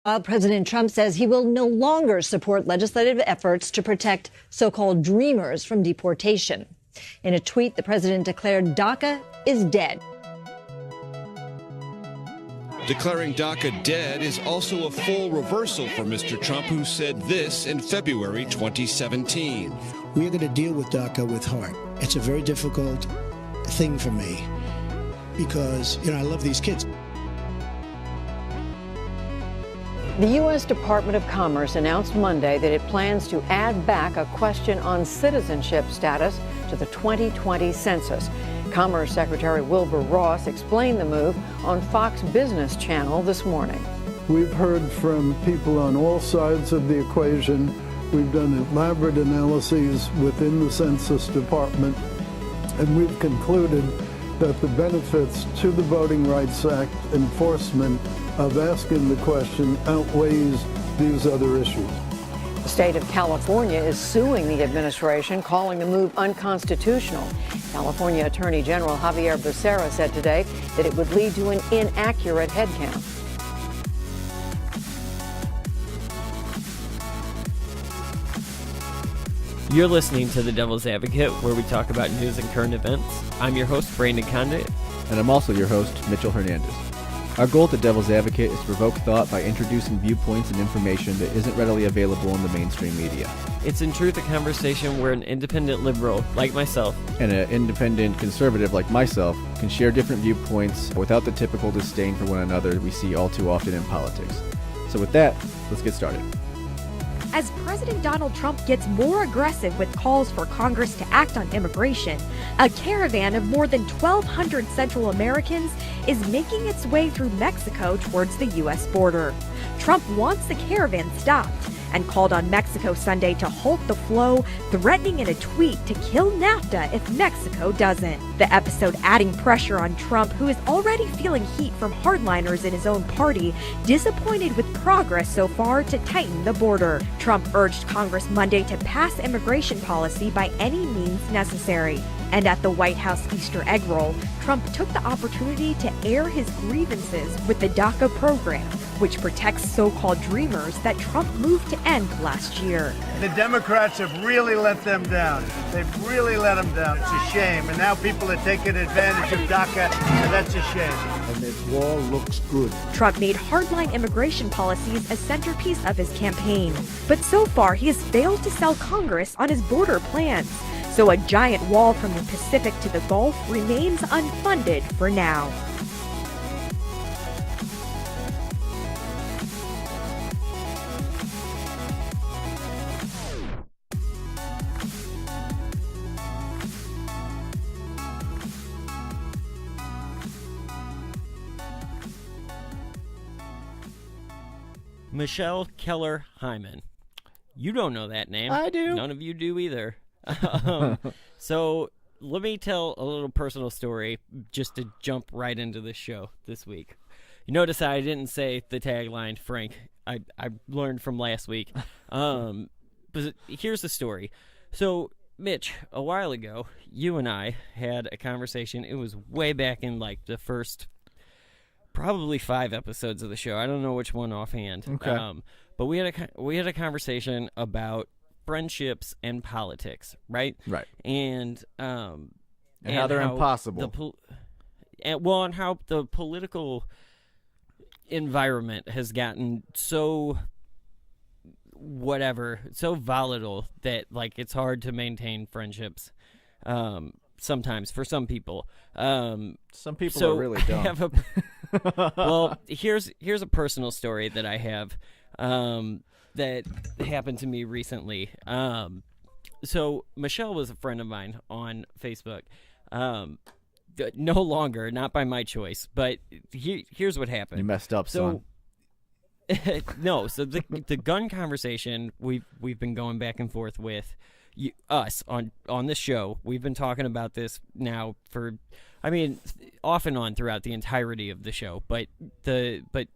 President Trump says he will no longer support legislative efforts to protect so-called dreamers from deportation. In a tweet, the president declared DACA is dead. Declaring DACA dead is also a full reversal for Mr. Trump, who said this in February 2017. We are going to deal with DACA with heart. It's a very difficult thing for me because, I love these kids. The U.S. Department of Commerce announced Monday that it plans to add back a question on citizenship status to the 2020 census. Commerce Secretary Wilbur Ross explained the move on Fox Business Channel this morning. We've heard from people on all sides of the equation. We've done elaborate analyses within the Census Department, and we've concluded that the benefits to the Voting Rights Act enforcement of asking the question outweighs these other issues. The state of California is suing the administration, calling the move unconstitutional. California Attorney General Javier Becerra said today that it would lead to an inaccurate head count. You're listening to The Devil's Advocate, where we talk about news and current events. I'm your host, Brandon Condict. And I'm also your host, Mitchell Hernandez. Our goal at The Devil's Advocate is to provoke thought by introducing viewpoints and information that isn't readily available in the mainstream media. It's in truth a conversation where an independent liberal, like myself, and an independent conservative, like myself, can share different viewpoints without the typical disdain for one another we see all too often in politics. So with that, let's get started. As President Donald Trump gets more aggressive with calls for Congress to act on immigration, a caravan of more than 1,200 Central Americans is making its way through Mexico towards the U.S. border. Trump wants the caravan stopped and called on Mexico Sunday to halt the flow, threatening in a tweet to kill NAFTA if Mexico doesn't. The episode adding pressure on Trump, who is already feeling heat from hardliners in his own party, disappointed with progress so far to tighten the border. Trump urged Congress Monday to pass immigration policy by any means necessary. And at the White House Easter egg roll, Trump took the opportunity to air his grievances with the DACA program, which protects so-called dreamers that Trump moved to end last year. The Democrats have really let them down. They've really let them down. It's a shame. And now people are taking advantage of DACA, and that's a shame. And this wall looks good. Trump made hardline immigration policies a centerpiece of his campaign. But so far, he has failed to sell Congress on his border plans. So a giant wall from the Pacific to the Gulf remains unfunded for now. Michelle Keller Hyman. You don't know that name. I do. None of you do either. So let me tell a little personal story just to jump right into the show this week. You notice I didn't say the tagline, Frank. I learned from last week. But here's the story. So, Mitch, a while ago, you and I had a conversation. It was way back in like the first probably 5 episodes of the show. I don't know which one offhand. Okay. But we had a conversation about friendships and politics, right? Right. And how they're impossible. And how the political environment has gotten so volatile that like it's hard to maintain friendships sometimes for some people. Some people are really dumb. Well, here's a personal story that I have that happened to me recently. So Michelle was a friend of mine on Facebook. No longer, not by my choice, but here's what happened. You messed up, son. No, so the gun conversation we've been going back and forth with us on this show. We've been talking about this now for, off and on throughout the entirety of the show, but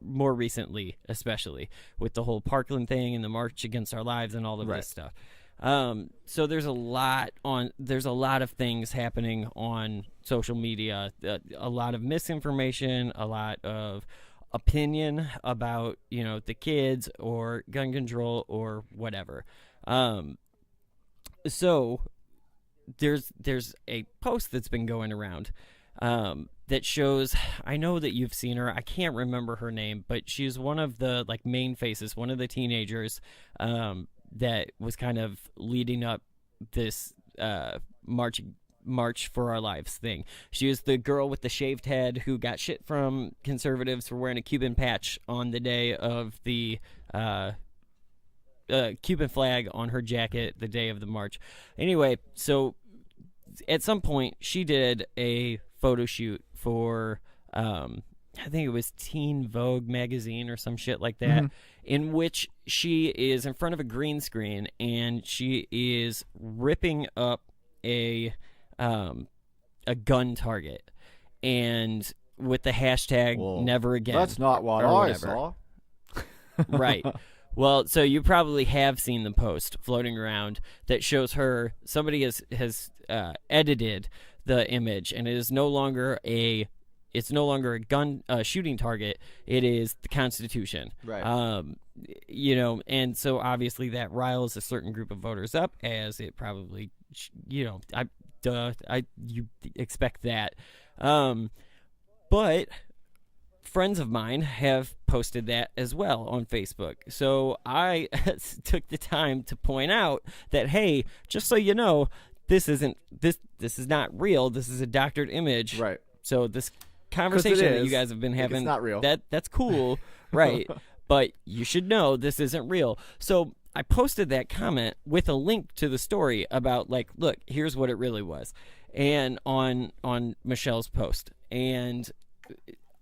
more recently, especially with the whole Parkland thing and the March Against Our Lives and all of this stuff. So there's a lot of things happening on social media, a lot of misinformation, a lot of opinion about, the kids or gun control or whatever. So there's a post that's been going around that shows, I know that you've seen her, I can't remember her name, but she's one of the main faces, one of the teenagers that was kind of leading up this March for Our Lives thing. She was the girl with the shaved head who got shit from conservatives for wearing a Cuban patch on the day of the Cuban flag on her jacket the day of the march. Anyway, so at some point she did a photo shoot for I think it was Teen Vogue magazine or some shit like that, in which she is in front of a green screen and she is ripping up a gun target, and with the hashtag never again. That's not what I saw. Right. Well, so you probably have seen the post floating around that shows her. Somebody has edited the image, and it is no longer a gun shooting target. It is the Constitution. Right. And so obviously that riles a certain group of voters up, as it probably, you expect that. But friends of mine have posted that as well on Facebook. So I took the time to point out that, hey, just so you know, this is not real. This is a doctored image. Right. So this conversation that you guys have been having, it's not real. That's cool, right? But you should know this isn't real. So I posted that comment with a link to the story about, look, here's what it really was, and on Michelle's post. And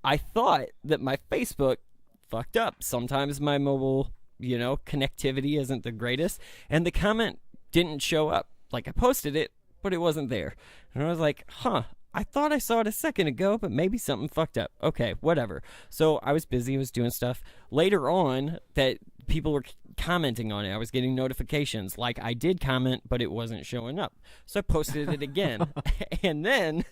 I thought that my Facebook fucked up. Sometimes my mobile, connectivity isn't the greatest, and the comment didn't show up. I posted it, but it wasn't there. And I was like, I thought I saw it a second ago, but maybe something fucked up. Okay, whatever. So I was busy, I was doing stuff. Later on, that people were commenting on it. I was getting notifications. I did comment, but it wasn't showing up. So I posted it again. And then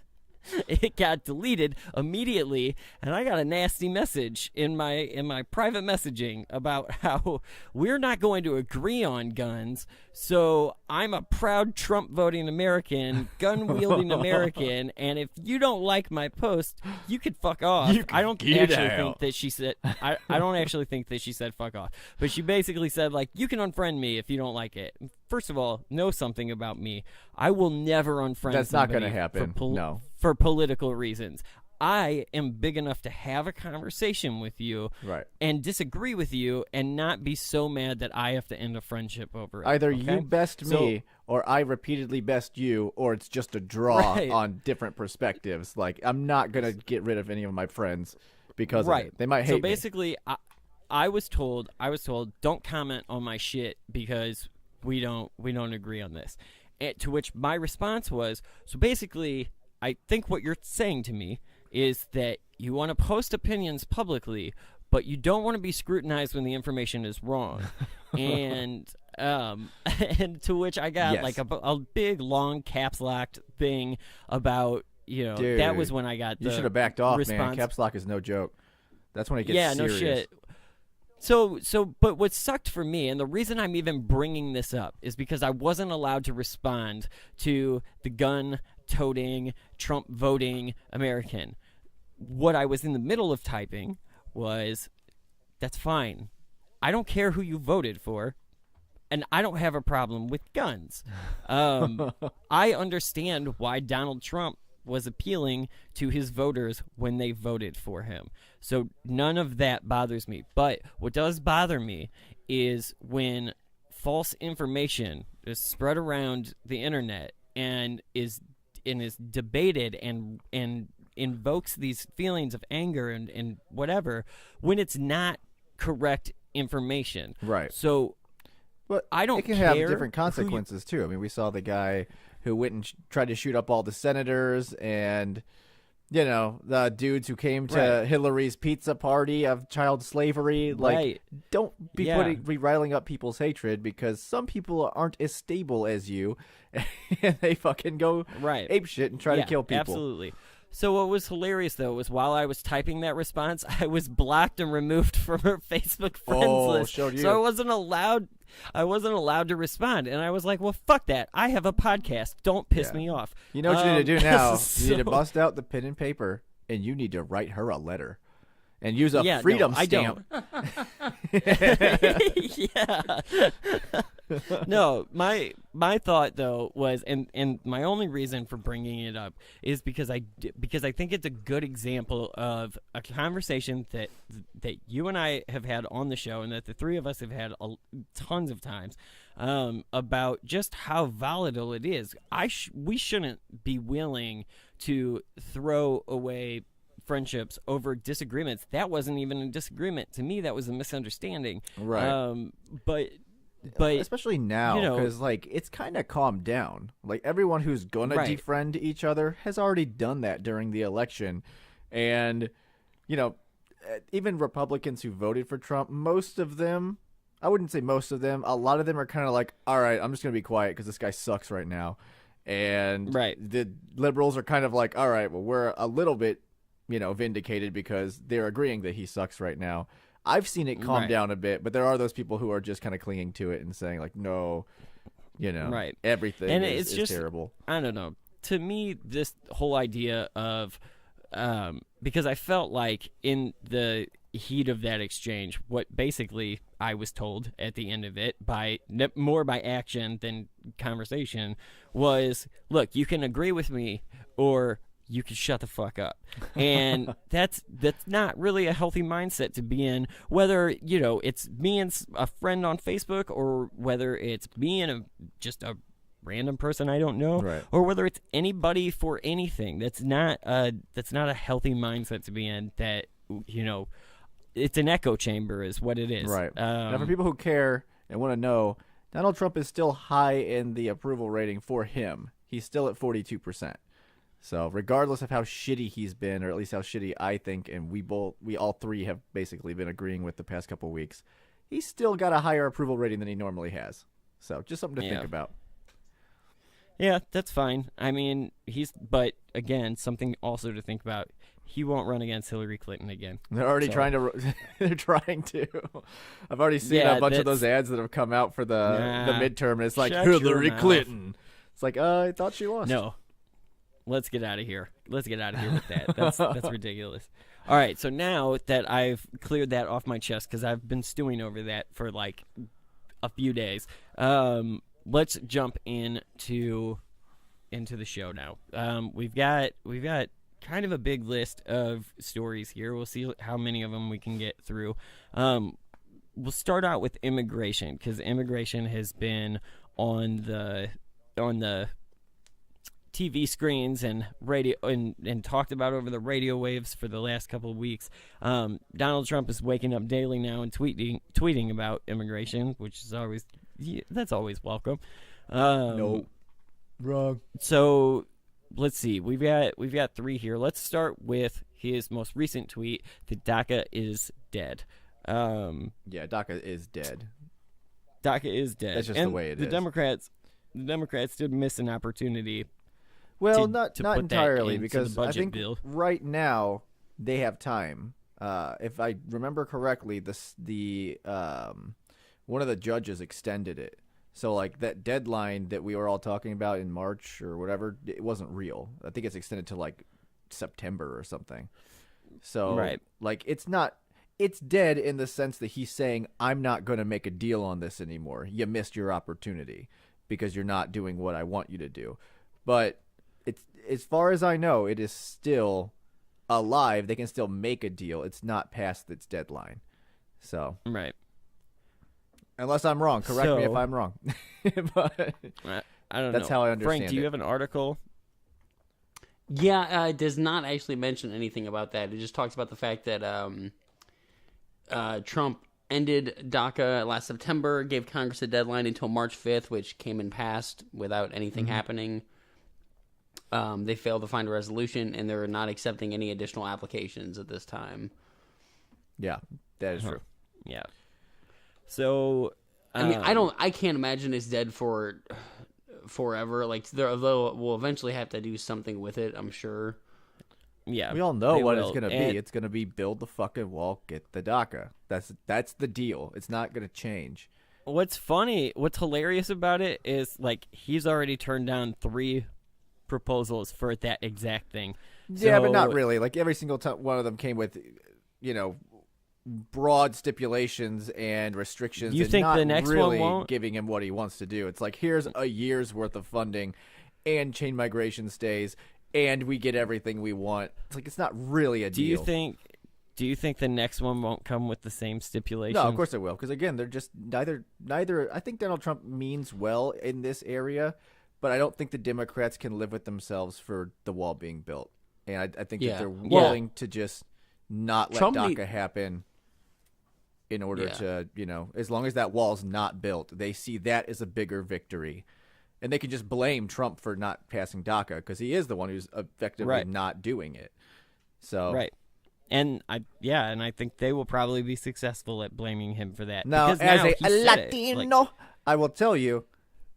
it got deleted immediately, and I got a nasty message in my private messaging about how we're not going to agree on guns. So I'm a proud Trump voting American, gun wielding American, and if you don't like my post, you could fuck off. I don't actually think that she said I don't actually think that she said fuck off, but she basically said you can unfriend me if you don't like it. First of all, know something about me. I will never unfriend That's not going to happen. No. For political reasons. I am big enough to have a conversation with you, right, and disagree with you and not be so mad that I have to end a friendship over it. Either you best me or I repeatedly best you, or it's just a draw on different perspectives. I'm not going to get rid of any of my friends because of it. They might hate me. So basically, I was told, don't comment on my shit because we don't agree on this. And to which my response was, so basically, I think what you're saying to me is that you want to post opinions publicly, but you don't want to be scrutinized when the information is wrong. And and to which I got a big long caps locked thing about, Dude, that was when I got you should have backed off, response. Man. Caps lock is no joke. That's when it gets serious. No shit. So, but what sucked for me, and the reason I'm even bringing this up, is because I wasn't allowed to respond to the gun-toting, Trump-voting American. What I was in the middle of typing was, that's fine. I don't care who you voted for, and I don't have a problem with guns. I understand why Donald Trump was appealing to his voters when they voted for him. So none of that bothers me. But what does bother me is when false information is spread around the internet and is debated and invokes these feelings of anger and whatever when it's not correct information. Right. So but I don't care. It can have different consequences too. I mean, we saw the guy who went and tried to shoot up all the senators and, the dudes who came to Hillary's pizza party of child slavery. Don't be riling up people's hatred because some people aren't as stable as you and they fucking go apeshit and try to kill people. Absolutely. So what was hilarious, though, was while I was typing that response, I was blocked and removed from her Facebook friends list. Showed you. So I wasn't allowed to respond. And I was like, well, fuck that. I have a podcast. Don't piss me off. You know what you need to do now? So... You need to bust out the pen and paper, and you need to write her a letter. And use a freedom stamp. Yeah. No, my thought though was, and my only reason for bringing it up is because I think it's a good example of a conversation that you and I have had on the show, and that the three of us have had tons of times, about just how volatile it is. We shouldn't be willing to throw away friendships over disagreements. That wasn't even a disagreement to me. That was a misunderstanding. Right. But especially now, because like it's kind of calmed down. Like everyone who's gonna defriend each other has already done that during the election, and even Republicans who voted for Trump, most of them, I wouldn't say most of them, a lot of them are kind of like, all right, I'm just gonna be quiet because this guy sucks right now, and the liberals are kind of like, all right, well, we're a little bit vindicated because they're agreeing that he sucks right now. I've seen it calm down a bit, but there are those people who are just kind of clinging to it and saying like, no, everything and is just terrible. I don't know. To me, this whole idea of, because I felt like in the heat of that exchange, what basically I was told at the end of it more by action than conversation was, look, you can agree with me or you can shut the fuck up. And that's not really a healthy mindset to be in, whether, it's me and a friend on Facebook, or whether it's me and just a random person I don't know, or whether it's anybody for anything. That's not a healthy mindset to be in. That, it's an echo chamber is what it is. Right. Now, for people who care and want to know, Donald Trump is still high in the approval rating for him. He's still at 42%. So regardless of how shitty he's been, or at least how shitty I think, and we all three have basically been agreeing with the past couple of weeks, he's still got a higher approval rating than he normally has. So just something to think about. Yeah, that's fine. I mean, but again, something also to think about. He won't run against Hillary Clinton again. They're already trying to. They're trying to. I've already seen a bunch of those ads that have come out for the midterm. And it's like Hillary Clinton. It's like, I thought she lost. No. Let's get out of here. Let's get out of here with that. That's ridiculous. All right, so now that I've cleared that off my chest, because I've been stewing over that for like a few days, let's jump into the show now. We've got kind of a big list of stories here. We'll see how many of them we can get through. We'll start out with immigration, because immigration has been on the TV screens and radio and talked about over the radio waves for the last couple of weeks. Donald Trump is waking up daily now and tweeting about immigration, which is always welcome. No, wrong. So let's see. We've got three here. Let's start with his most recent tweet that DACA is dead. DACA is dead. DACA is dead. That's just the way it is. The Democrats did miss an opportunity. Well, not entirely, because I think right now they have time. If I remember correctly, one of the judges extended it. So like that deadline that we were all talking about in March or whatever, it wasn't real. I think it's extended to like September or something. So like it's dead in the sense that he's saying, I'm not going to make a deal on this anymore. You missed your opportunity because you're not doing what I want you to do. But it's, as far as I know, it is still alive. They can still make a deal. It's not past its deadline. So unless I'm wrong, correct me if I'm wrong. But I don't know. That's how I understand Frank, do you have an article? Yeah, it does not actually mention anything about that. It just talks about the fact that Trump ended DACA last September, gave Congress a deadline until March 5th, which came and passed without anything happening. They failed to find a resolution, and they're not accepting any additional applications at this time. Yeah, that is true. Yeah. So, I mean, I can't imagine it's dead for forever. Like, we'll eventually have to do something with it, I'm sure. Yeah, we all know they what will. it's going to And be. It's going to be build the fucking wall, get the DACA. That's the deal. It's not going to change. What's hilarious about it is, like, he's already turned down 3 proposals for that exact thing. Yeah, So, but not really. Like, every single one of them came with, broad stipulations and restrictions. You and think not the next really one won't? giving him what he wants to do. It's like, here's a year's worth of funding, and chain migration stays, and we get everything we want. It's like, it's not really a deal. Do you think the next one won't come with the same stipulation? No, of course it will. Because again, they're just neither. I think Donald Trump means well in this area, but I don't think the Democrats can live with themselves for the wall being built. And I think that they're willing to just not let DACA happen in order to, as long as that wall's not built, they see that as a bigger victory. And they can just blame Trump for not passing DACA because he is the one who's effectively not doing it. So right. And I think they will probably be successful at blaming him for that. Now, because as now a he said it, Latino, I will tell you,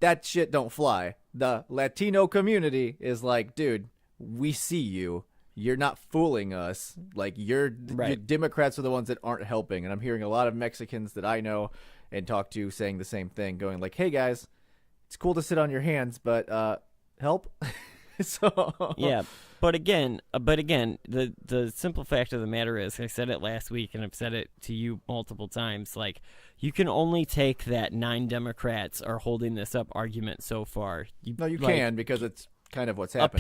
that shit don't fly. The Latino community is like, dude, we see you. You're not fooling us. Like, your Democrats are the ones that aren't helping. And I'm hearing a lot of Mexicans that I know and talk to saying the same thing, going like, hey, guys, it's cool to sit on your hands, but help. So yeah. But again, the simple fact of the matter is, I said it last week, and I've said it to you multiple times. Like, you can only take that 9 Democrats are holding this up argument so far. You can, because it's kind of what's happening.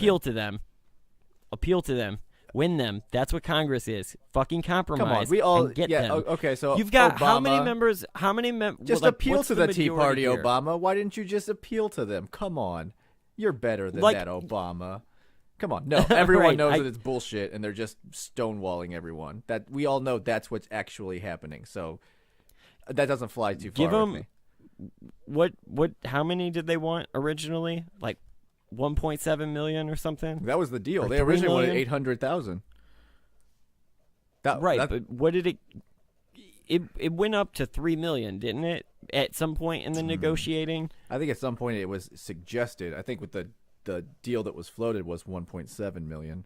Appeal to them, win them. That's what Congress is. Fucking compromise. Come on, we all and get them. Okay, so you've got Obama, how many members? Just appeal to the Tea Party, here? Obama. Why didn't you just appeal to them? Come on, you're better than that, Obama. Come on. No, everyone knows that it's bullshit, and they're just stonewalling everyone. That we all know that's what's actually happening. So that doesn't fly too far with me. What? How many did they want originally? Like 1.7 million or something? That was the deal. They originally wanted 800,000. But what did it? It went up to 3 million, didn't it? At some point in the negotiating, I think at some point it was suggested. I think with the deal that was floated was 1.7 million.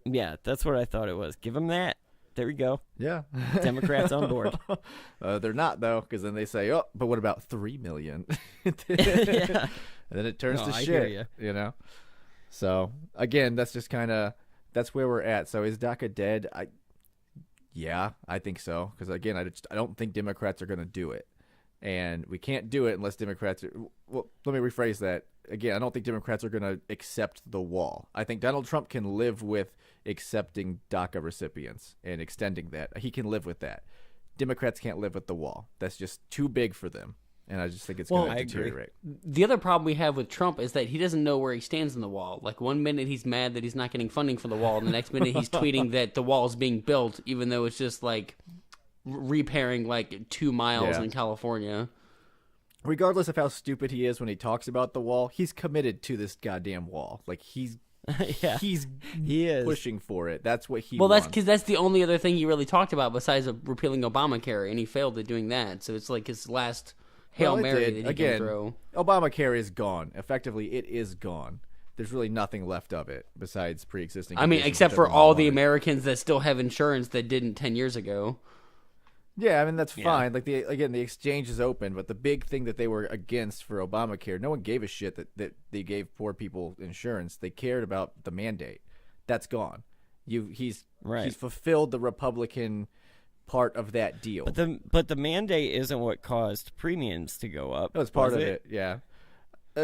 Yeah, that's what I thought it was. Give them that. There we go. Yeah. Democrats on board. They're not, though, because then they say, oh, but what about 3 million? Yeah. And then it turns to I shit, hear you. So, again, that's just kind of, that's where we're at. So is DACA dead? Yeah, I think so. Because, again, I don't think Democrats are going to do it. And we can't do it unless Democrats well, let me rephrase that. Again, I don't think Democrats are going to accept the wall. I think Donald Trump can live with accepting DACA recipients and extending that. He can live with that. Democrats can't live with the wall. That's just too big for them. And I just think it's going to deteriorate. The other problem we have with Trump is that he doesn't know where he stands on the wall. Like, one minute he's mad that he's not getting funding for the wall, and the next minute he's tweeting that the wall is being built, even though it's just like repairing like 2 miles in California. Regardless of how stupid he is when he talks about the wall, he's committed to this goddamn wall. Like, he is pushing for it. That's what he wants. That's because that's the only other thing he really talked about besides repealing Obamacare, and he failed at doing that. So it's like his last Hail Mary that he can throw. Obamacare is gone. Effectively, it is gone. There's really nothing left of it besides pre-existing. I mean, except for all the Americans that still have insurance that didn't 10 years ago. Yeah, I mean, that's fine. Like, the exchange is open, but the big thing that they were against for Obamacare, no one gave a shit that they gave poor people insurance. They cared about the mandate. That's gone. He's fulfilled the Republican part of that deal. But the mandate isn't what caused premiums to go up. That was part of it. Yeah.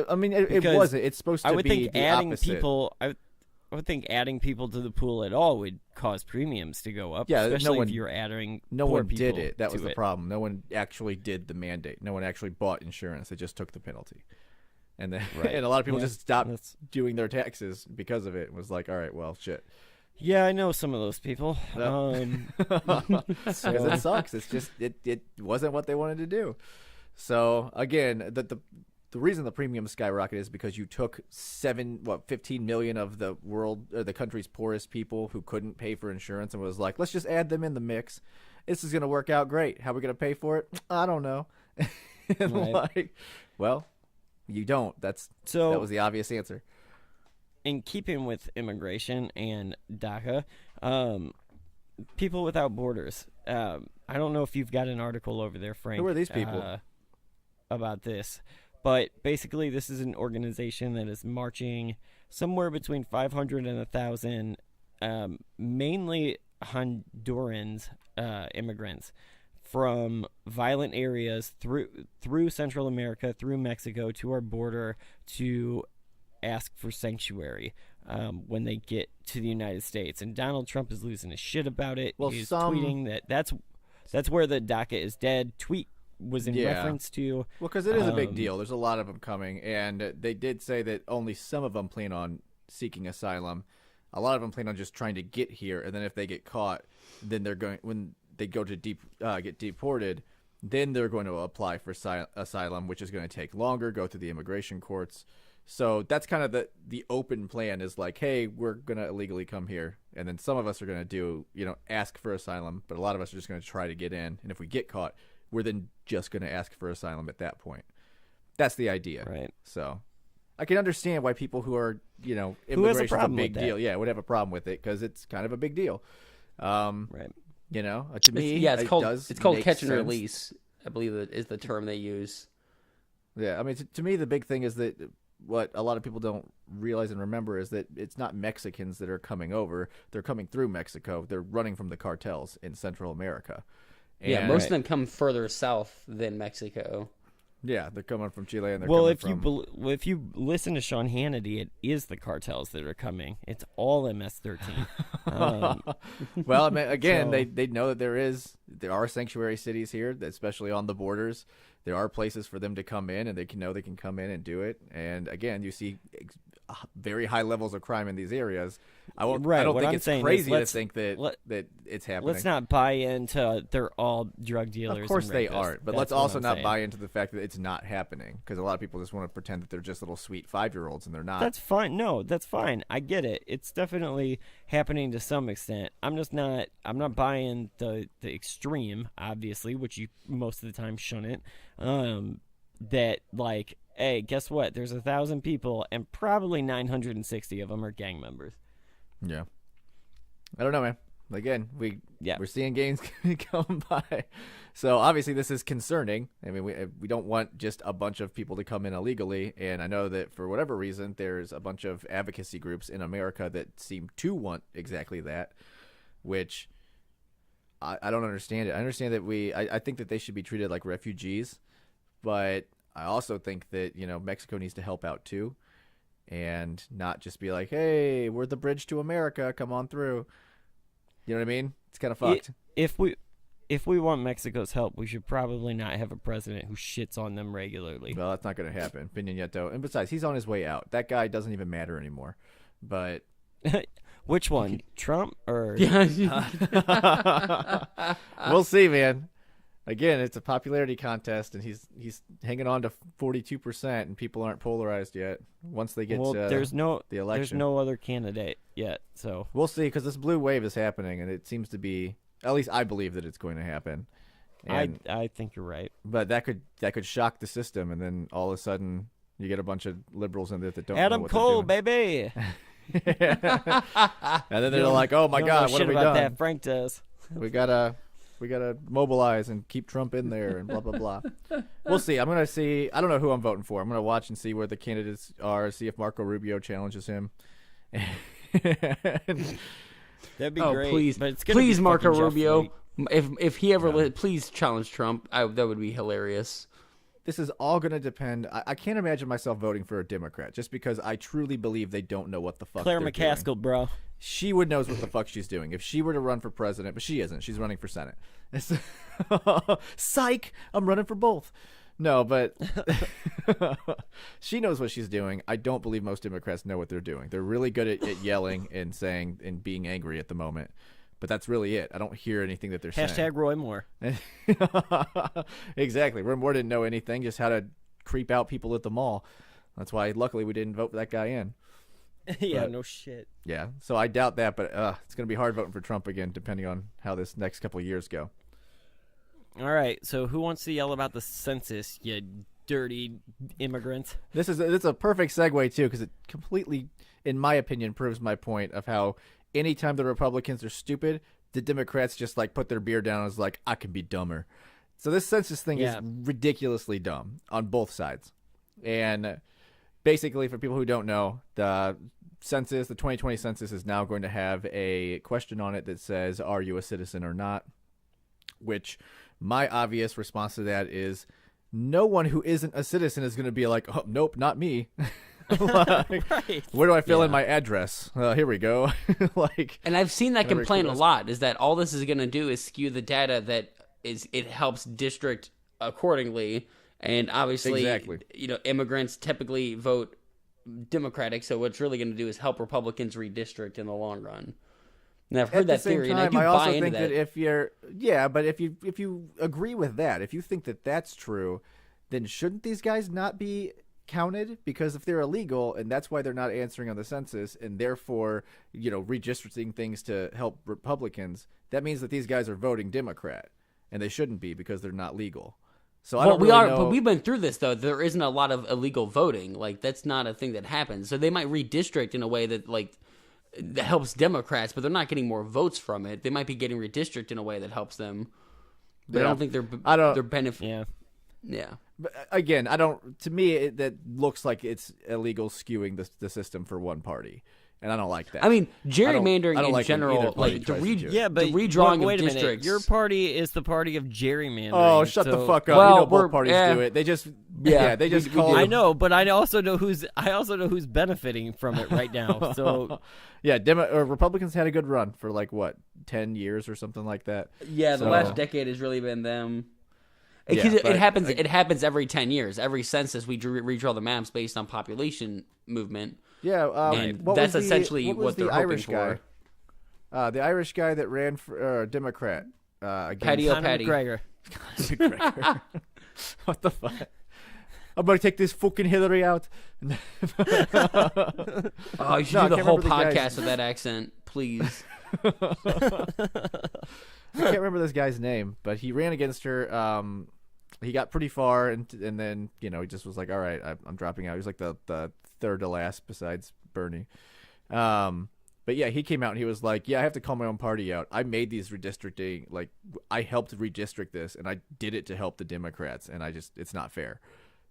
I mean, it wasn't. It's supposed to be the opposite. I would think adding people to the pool at all would cause premiums to go up. Yeah, especially if you're adding no poor one did people it. That was to the it. problem. No one actually did the mandate. No one actually bought insurance. They just took the penalty. And then and a lot of people just stopped doing their taxes because of it. It was like, all right, well, shit. Yeah, I know some of those people. Because it sucks. It's just it wasn't what they wanted to do. So again, the reason the premium skyrocketed is because you took 15 million of the country's poorest people who couldn't pay for insurance and was like, let's just add them in the mix. This is going to work out great. How are we going to pay for it? I don't know. And well, you don't. That was the obvious answer. in keeping with immigration and DACA, People Without Borders. I don't know if you've got an article over there, Frank. Who are these people? About this. But basically, this is an organization that is marching somewhere between 500 and 1,000, mainly Hondurans immigrants from violent areas through Central America, through Mexico, to our border to ask for sanctuary when they get to the United States. And Donald Trump is losing his shit about it. Well, He's tweeting that's where the DACA is dead tweet was in reference to. Well, because it is a big deal. There's a lot of them coming, and they did say that only some of them plan on seeking asylum. A lot of them plan on just trying to get here, and then if they get caught, then they're going when they go to get deported, then they're going to apply for asylum, which is going to take longer, go through the immigration courts. So that's kind of the open plan is like, hey, we're going to illegally come here, and then some of us are going to ask for asylum, but a lot of us are just going to try to get in, and if we get caught, we're then just going to ask for asylum at that point. That's the idea. Right. So I can understand why people who are, immigration's a big deal. Yeah, would have a problem with it because it's kind of a big deal. Right. To me, it's called catch and sense. Release. I believe that is the term they use. Yeah, I mean, to me, the big thing is that what a lot of people don't realize and remember is that it's not Mexicans that are coming over. They're coming through Mexico. They're running from the cartels in Central America. And most of them come further south than Mexico. Yeah, they're coming from Chile, and they're coming from... if you listen to Sean Hannity, it is the cartels that are coming. It's all MS-13. Well, I mean, again, they know that there are sanctuary cities here, especially on the borders. There are places for them to come in, and they can come in and do it. And again, you see very high levels of crime in these areas. I don't think it's crazy to think that it's happening. Let's not buy into they're all drug dealers. Of course and they rapists. aren't, but let's also not buy into the fact that it's not happening, because a lot of people just want to pretend that they're just little sweet 5-year-olds, and they're not. That's fine. No, that's fine. I get it. It's definitely happening to some extent. I'm not buying the extreme, obviously, which you most of the time shouldn't. That like, hey, guess what? There's 1,000 people, and probably 960 of them are gang members. Yeah, I don't know, man. Again, we're seeing gangs come by, so obviously this is concerning. I mean, we don't want just a bunch of people to come in illegally, and I know that for whatever reason, there's a bunch of advocacy groups in America that seem to want exactly that, which I don't understand it. I understand that I think that they should be treated like refugees, but I also think that Mexico needs to help out too. And not just be like, hey, we're the bridge to America, come on through. You know what I mean? It's kind of fucked. If we want Mexico's help, we should probably not have a president who shits on them regularly. Well, that's not going to happen. Peña Nieto. And besides, he's on his way out. That guy doesn't even matter anymore. But which one? Trump or We'll see, man. Again, it's a popularity contest, and he's hanging on to 42%, and people aren't polarized yet. Once they get the election, there's no other candidate yet, so we'll see. Because this blue wave is happening, and it seems to be, at least I believe that it's going to happen. And, I think you're right, but that could shock the system, and then all of a sudden you get a bunch of liberals in there that don't. Adam know what Cole, they're doing. baby. And then they're like, "Oh my God, what have we done?" That Frank does. We gotta mobilize and keep Trump in there and blah blah blah. We'll see. I'm gonna see. I don't know who I'm voting for. I'm gonna watch and see where the candidates are. See if Marco Rubio challenges him. That'd be great. Please, Marco Rubio. If he ever please challenge Trump, that would be hilarious. This is all going to depend. I can't imagine myself voting for a Democrat just because I truly believe they don't know what the fuck Claire they're McCaskill, doing. bro. She would know what the fuck she's doing if she were to run for president, but she isn't. She's running for Senate. Psych! I'm running for both. No, but she knows what she's doing. I don't believe most Democrats know what they're doing. They're really good at yelling and saying and being angry at the moment. But that's really it. I don't hear anything that they're saying. Hashtag Roy Moore. Exactly. Roy Moore didn't know anything, just how to creep out people at the mall. That's why, luckily, we didn't vote that guy in. Yeah, but, no shit. Yeah, so I doubt that, but it's going to be hard voting for Trump again, depending on how this next couple of years go. All right, so who wants to yell about the census, you dirty immigrants. It's a perfect segue too, because it completely, in my opinion, proves my point of how anytime the Republicans are stupid, the Democrats just like put their beer down and is like, I can be dumber. So this census thing is ridiculously dumb on both sides. And basically, for people who don't know, the 2020 census is now going to have a question on it that says, are you a citizen or not? Which my obvious response to that is, no one who isn't a citizen is going to be like, oh, nope, not me. Right. Where do I fill in my address? Here we go. And I've seen that complaint a lot, is that all this is going to do is skew the data that it helps district accordingly. And obviously, immigrants typically vote Democratic, so what's really going to do is help Republicans redistrict in the long run. And I've heard that theory, and I do buy into that. But if you agree with that, if you think that that's true, then shouldn't these guys not be counted? Because if they're illegal, and that's why they're not answering on the census, and therefore, redistricting things to help Republicans, that means that these guys are voting Democrat, and they shouldn't be because they're not legal. So but we've been through this though. There isn't a lot of illegal voting. Like, that's not a thing that happens. So they might redistrict in a way that that helps Democrats, but they're not getting more votes from it. They might be getting redistricted in a way that helps them, but I don't think they're benefit. Yeah. But again, to me, that looks like it's illegal skewing the system for one party. And I don't like that. I mean, gerrymandering in general, the redrawing wait of a minute. districts. Your party is the party of gerrymandering. Oh, shut the fuck up! Well, both parties do it. They just, they just call. I know, but I also know who's benefiting from it right now. So, Republicans had a good run for 10 years or something like that. Yeah, the last decade has really been them. It happens every 10 years. Every census, we redraw the maps based on population movement. Yeah, and that's essentially what they're hoping for. The Irish guy that ran for Democrat against Patty McGregor. What the fuck? I'm going to take this fucking Hillary out. You should do the whole podcast with that accent, please. I can't remember this guy's name, but he ran against her. He got pretty far, and then he just was like, all right, I'm dropping out. He was like the third to last besides Bernie. But yeah, he came out and he was like, yeah, I have to call my own party out. I made these redistricting, I helped redistrict this, and I did it to help the Democrats, and it's not fair.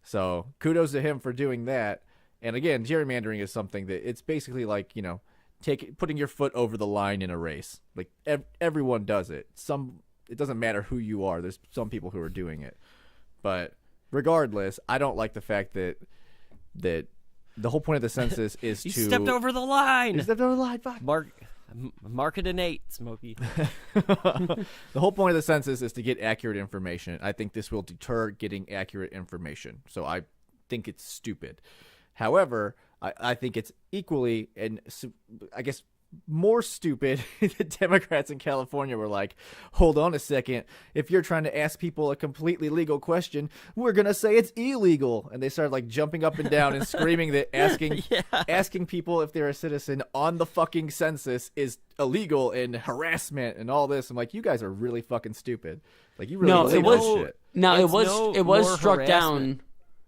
So kudos to him for doing that. And again, gerrymandering is something that it's basically putting your foot over the line in a race. Everyone does it. It doesn't matter who you are. There's some people who are doing it. But regardless, I don't like the fact that the whole point of the census is you stepped over the line. You stepped over the line. Fuck. Mark it an 8, Smokey. The whole point of the census is to get accurate information. I think this will deter getting accurate information. So I think it's stupid. However, I think it's equally, and I guess more stupid, the Democrats in California were like, hold on a second, if you're trying to ask people a completely legal question, we're gonna say it's illegal. And they started jumping up and down and screaming that asking people if they're a citizen on the fucking census is illegal and harassment and all this. I'm like, you guys are really fucking stupid. You really it was struck harassment. down.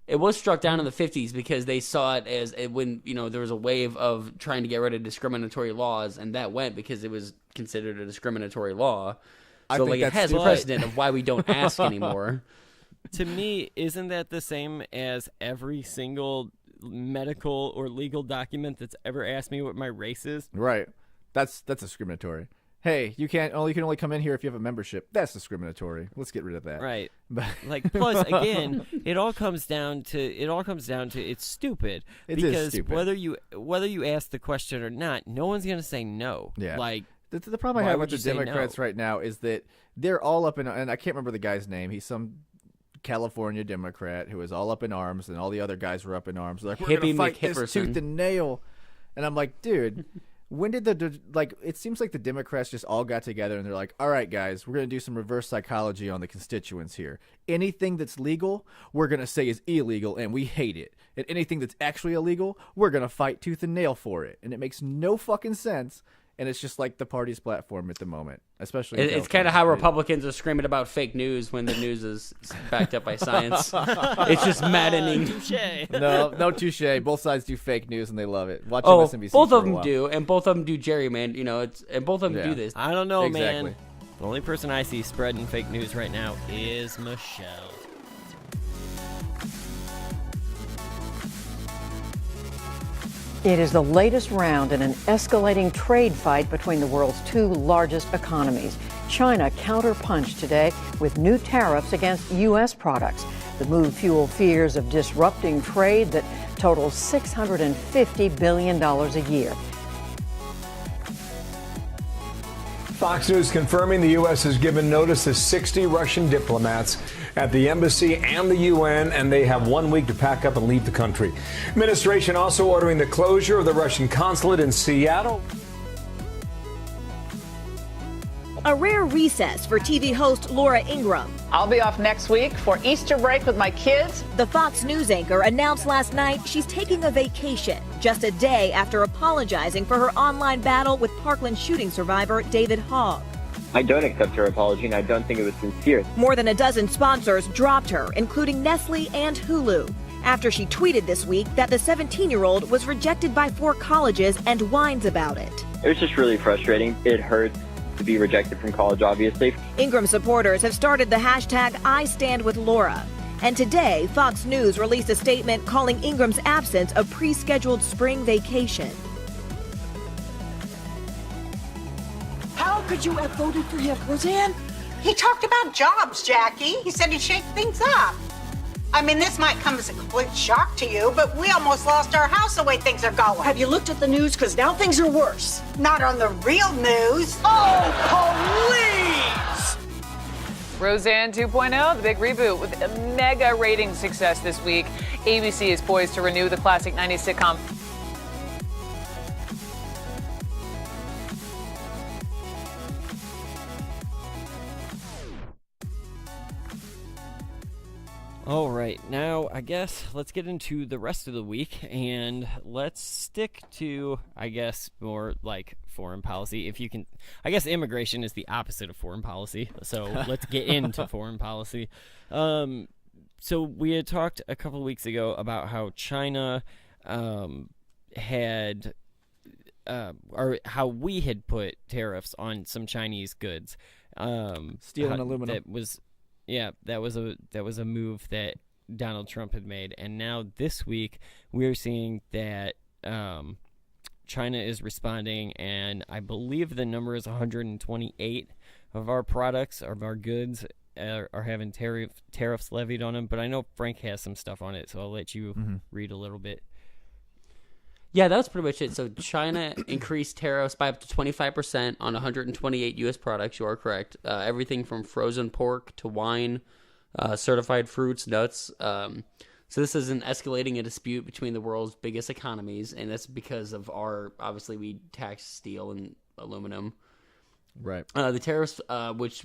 It was struck down in the 50s because they saw it as when there was a wave of trying to get rid of discriminatory laws, and that went because it was considered a discriminatory law. So it has precedent of why we don't ask anymore. To me, isn't that the same as every single medical or legal document that's ever asked me what my race is? Right. That's discriminatory. Hey, you can only come in here if you have a membership. That's discriminatory. Let's get rid of that. Right. Plus, again, it all comes down to it's stupid. Because stupid. whether you ask the question or not, no one's gonna say no. Yeah. The problem I have with the Democrats no? right now is that they're all up in, and I can't remember the guy's name. He's some California Democrat who is all up in arms, and all the other guys were up in arms. They're like, we're gonna fight this tooth and nail. And I'm like, dude. When did it seems like the Democrats just all got together and they're like, all right, guys, we're going to do some reverse psychology on the constituents here. Anything that's legal, we're going to say is illegal and we hate it. And anything that's actually illegal, we're going to fight tooth and nail for it. And it makes no fucking sense. and it's just like the party's platform at the moment, especially. It's kind of how Republicans are screaming about fake news when the news is backed up by science. It's just maddening. No touche. Both sides do fake news and they love it. Watch MSNBC. Both of them do, and both of them do gerrymander. And both of them do this. I don't know, man. The only person I see spreading fake news right now is Michelle. It is the latest round in an escalating trade fight between the world's two largest economies. China counterpunched today with new tariffs against U.S. products. The move fueled fears of disrupting trade that totals $650 billion a year. Fox News confirming the U.S. has given notice to 60 Russian diplomats at the embassy and the UN, and they have 1 week to pack up and leave the country. Administration also ordering the closure of the Russian consulate in Seattle. A rare recess for TV host Laura Ingraham. I'll be off next week for Easter break with my kids. The Fox News anchor announced last night she's taking a vacation just a day after apologizing for her online battle with Parkland shooting survivor David Hogg. I don't accept her apology, and I don't think it was sincere. More than a dozen sponsors dropped her, including Nestle and Hulu, after she tweeted this week that the 17-year-old was rejected by 4 colleges and whines about it. It was just really frustrating. It hurts to be rejected from college, obviously. Ingram supporters have started the hashtag #IStandWithLaura. And today, Fox News released a statement calling Ingram's absence a pre-scheduled spring vacation. How could you have voted for him, Roseanne? He talked about jobs, Jackie. He said he'd shake things up. I mean, this might come as a complete shock to you, but we almost lost our house the way things are going. Have you looked at the news? Because now things are worse. Not on the real news. Oh, please! Roseanne 2.0, the big reboot with a mega rating success this week. ABC is poised to renew the classic 90s sitcom. All right, now I guess let's get into the rest of the week, and let's stick to, I guess, more like foreign policy. If you can, I guess immigration is the opposite of foreign policy, so let's get into foreign policy. So we had talked a couple of weeks ago about how China had, or how we had put tariffs on some Chinese goods. Steel and aluminum. That was a move that Donald Trump had made, and now this week we're seeing that China is responding, and I believe the number is 128 of our products, of our goods, are having tariffs levied on them. But I know Frank has some stuff on it, so I'll let you read a little bit. Yeah, that was pretty much it. So China increased tariffs by up to 25% on 128 U.S. products. You are correct. Everything from frozen pork to wine, certified fruits, nuts. So this isn't escalating a dispute between the world's biggest economies, and that's because of obviously we tax steel and aluminum. Right. The tariffs, which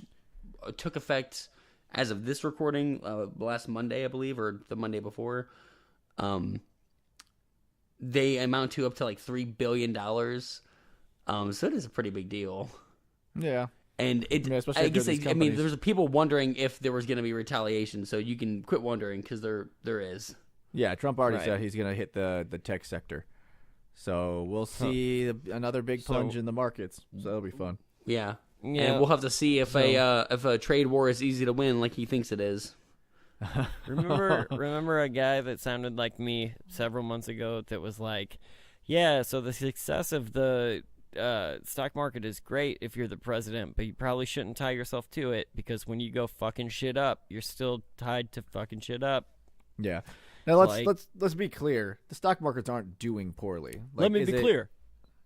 took effect as of this recording last Monday, I believe, or the Monday before, they amount to up to like $3 billion. So it is a pretty big deal. Yeah. And I guess there's people wondering if there was going to be retaliation. So you can quit wondering, because there is. Yeah, Trump already said he's going to hit the tech sector. So we'll see another big plunge in the markets. So that'll be fun. Yeah. And we'll have to see if a trade war is easy to win like he thinks it is. Remember a guy that sounded like me several months ago that was like, yeah, so the success of the stock market is great if you're the president, but you probably shouldn't tie yourself to it, because when you go fucking shit up, you're still tied to fucking shit up. Yeah. Now let's be clear. The stock markets aren't doing poorly. Let me be clear.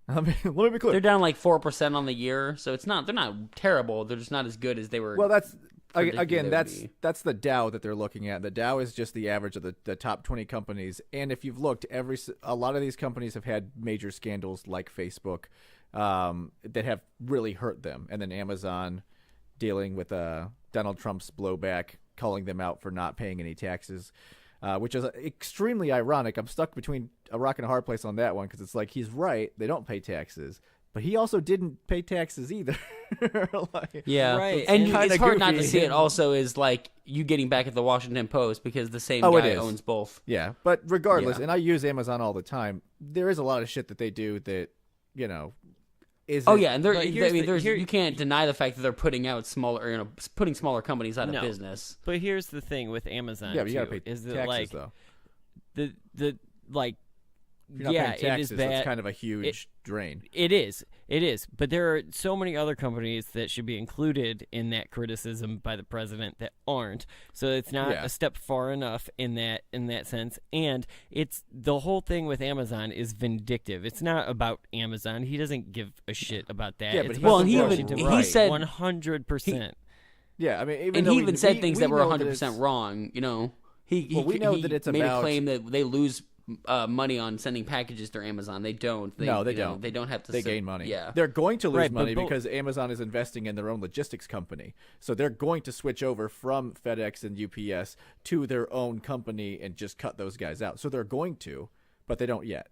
Let me be clear. They're down like 4% on the year, so they're not terrible. They're just not as good as they were. Well, that's the Dow that they're looking at. The Dow is just the average of the top 20 companies, and if you've looked, a lot of these companies have had major scandals like Facebook that have really hurt them, and then Amazon dealing with Donald Trump's blowback, calling them out for not paying any taxes, which is extremely ironic. I'm stuck between a rock and a hard place on that one, because it's like he's right, they don't pay taxes, but he also didn't pay taxes either. Yeah, right. And Kinda it's hard not to goofy. see it also is like you getting back at the Washington Post because the same It guy is. owns both. Yeah, but regardless, Yeah. and I use Amazon all the time. There is a lot of shit that they do that, isn't. Oh yeah, and here's you can't deny the fact that they're putting out putting smaller companies out of business. But here's the thing with Amazon. Yeah, but you too, gotta pay is that taxes like though. the like. If you're not yeah, paying taxes, it is bad. that's kind of a huge drain. It is. But there are so many other companies that should be included in that criticism by the president that aren't. So it's not a step far enough in that sense. And it's the whole thing with Amazon is vindictive. It's not about Amazon. He doesn't give a shit about that. Yeah, but it's he about even- Washington he Post. said- 100%. Yeah, I mean, And he even said things that were 100% 100% wrong. You know, he we know that it's made about a claim that they lose money on sending packages through Amazon. They don't. They don't. They don't have to. They gain money. Yeah, they're going to lose Right, but money because Amazon is investing in their own logistics company. So they're going to switch over from FedEx and UPS to their own company and just cut those guys out. So they're going to, but they don't yet.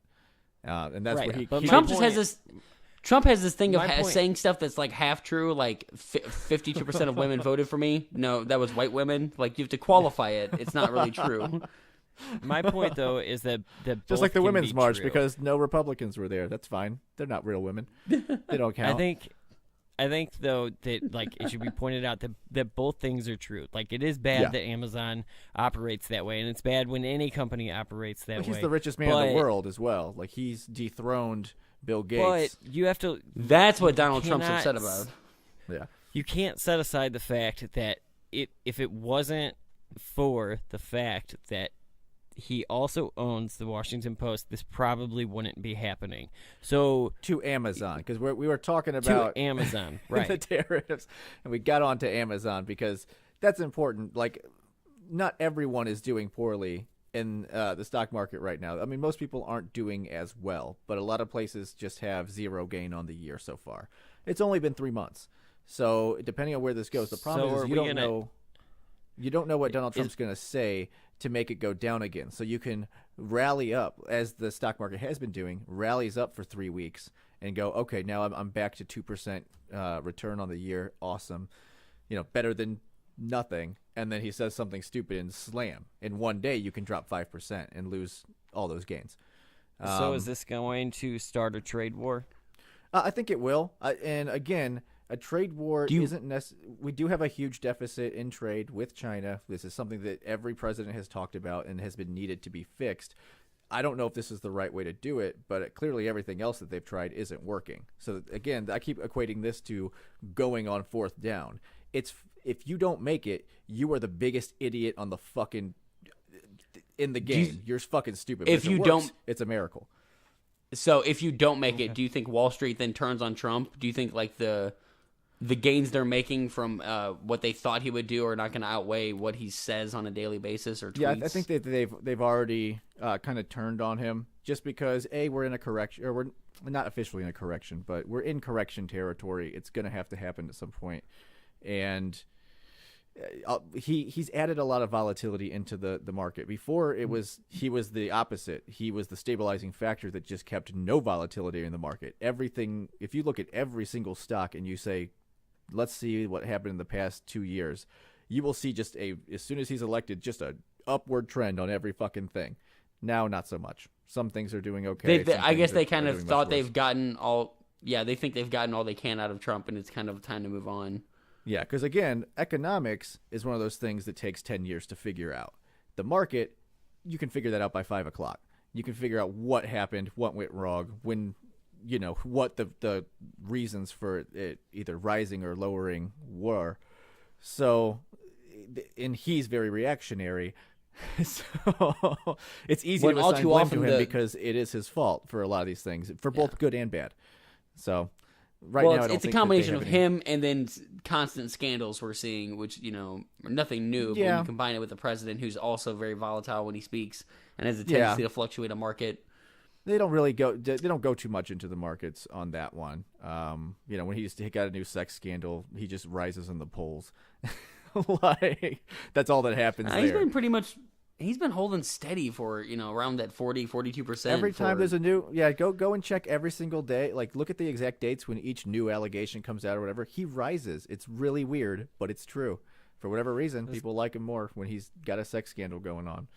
And that's Right, where he. but he- Trump just has this. Trump has this thing of My point- saying stuff that's like half true, like 52% of women voted for me. No, that was white women. Like you have to qualify it. It's not really true. My point, though, is that just both like the can women's be march true. because no Republicans were there. That's fine. They're not real women. They don't count. I think though that like it should be pointed out that both things are true. Like it is bad Yeah. that Amazon operates that way, and it's bad when any company operates that way. He's the richest man in the world as well. Like he's dethroned Bill Gates. But you have to. That's what you Donald Trump's cannot upset about. Yeah. You can't set aside the fact that if it wasn't for the fact that he also owns the Washington Post, this probably wouldn't be happening. So to Amazon, because we were talking about to Amazon, right? the tariffs, and we got onto Amazon because that's important. Like, not everyone is doing poorly in the stock market right now. I mean, most people aren't doing as well, but a lot of places just have zero gain on the year so far. It's only been 3 months, so depending on where this goes, the problem is you don't know. You don't know what Donald Trump's going to say to make it go down again. So you can rally up, as the stock market has been doing, rallies up for 3 weeks and go, okay, now I'm back to 2% return on the year. Awesome. Better than nothing. And then he says something stupid and slam. In one day, you can drop 5% and lose all those gains. So is this going to start a trade war? I think it will. And again, a trade war isn't necessary. We do have a huge deficit in trade with China. This is something that every president has talked about and has been needed to be fixed. I don't know if this is the right way to do it, but clearly everything else that they've tried isn't working. So again, I keep equating this to going on fourth down. It's if you don't make it, you are the biggest idiot on the fucking in the game. You're fucking stupid. But If it you works, don't- it's a miracle. So if you don't make it, do you think Wall Street then turns on Trump? Do you think like the gains they're making from what they thought he would do are not going to outweigh what he says on a daily basis or tweets? Yeah, I think that they've already kind of turned on him just because we're in a correction, or we're not officially in a correction, but we're in correction territory. It's going to have to happen at some point, and he's added a lot of volatility into the market. Before he was the opposite. He was the stabilizing factor that just kept no volatility in the market. Everything. If you look at every single stock and you say, let's see what happened in the past 2 years, you will see just as soon as he's elected, just a upward trend on every fucking thing. Now, not so much. Some things are doing okay. I guess they kind of doing thought much they've worse. gotten all. Yeah, they think they've gotten all they can out of Trump, and it's kind of time to move on. Yeah, because again, economics is one of those things that takes 10 years to figure out. The market, you can figure that out by 5 o'clock. You can figure out what happened, what went wrong, when, what the reasons for it either rising or lowering were. So, and he's very reactionary. So it's easy to assign blame to him because it is his fault for a lot of these things, for both good and bad. So now, I don't it's a think combination that of they have him and then constant scandals we're seeing, which are nothing new. But when you combine it with the president, who's also very volatile when he speaks and has a tendency to fluctuate a market. They don't really go. They don't go too much into the markets on that one. When he got a new sex scandal, he just rises in the polls. Like that's all that happens. He's there. been pretty much He's been holding steady for, around that 42%. Every time there's a new, go and check every single day. Like, look at the exact dates when each new allegation comes out or whatever. He rises. It's really weird, but it's true. For whatever reason, people like him more when he's got a sex scandal going on.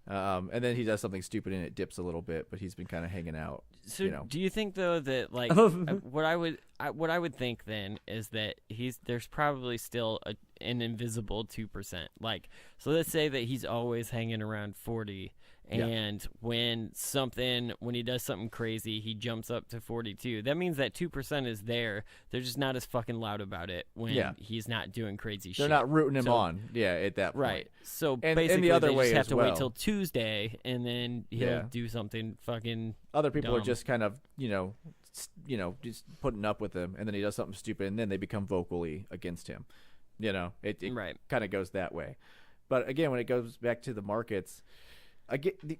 And then he does something stupid and it dips a little bit, but he's been kind of hanging out. So do you think though that like what I would think then is that there's probably still an invisible 2%. Like, so let's say that he's always hanging around 40, and when he does something crazy, he jumps up to 42. That means that 2% is there. They're just not as fucking loud about it when he's not doing crazy shit. They're not rooting him on. Yeah, at that point. Right. So and basically, the other they way just have as to well. wait till Tuesday, and then he'll do something fucking. Other people are dumb. just kind of, just putting up with him, and then he does something stupid, and then they become vocally against him. It kind of goes that way. But again, when it goes back to the markets,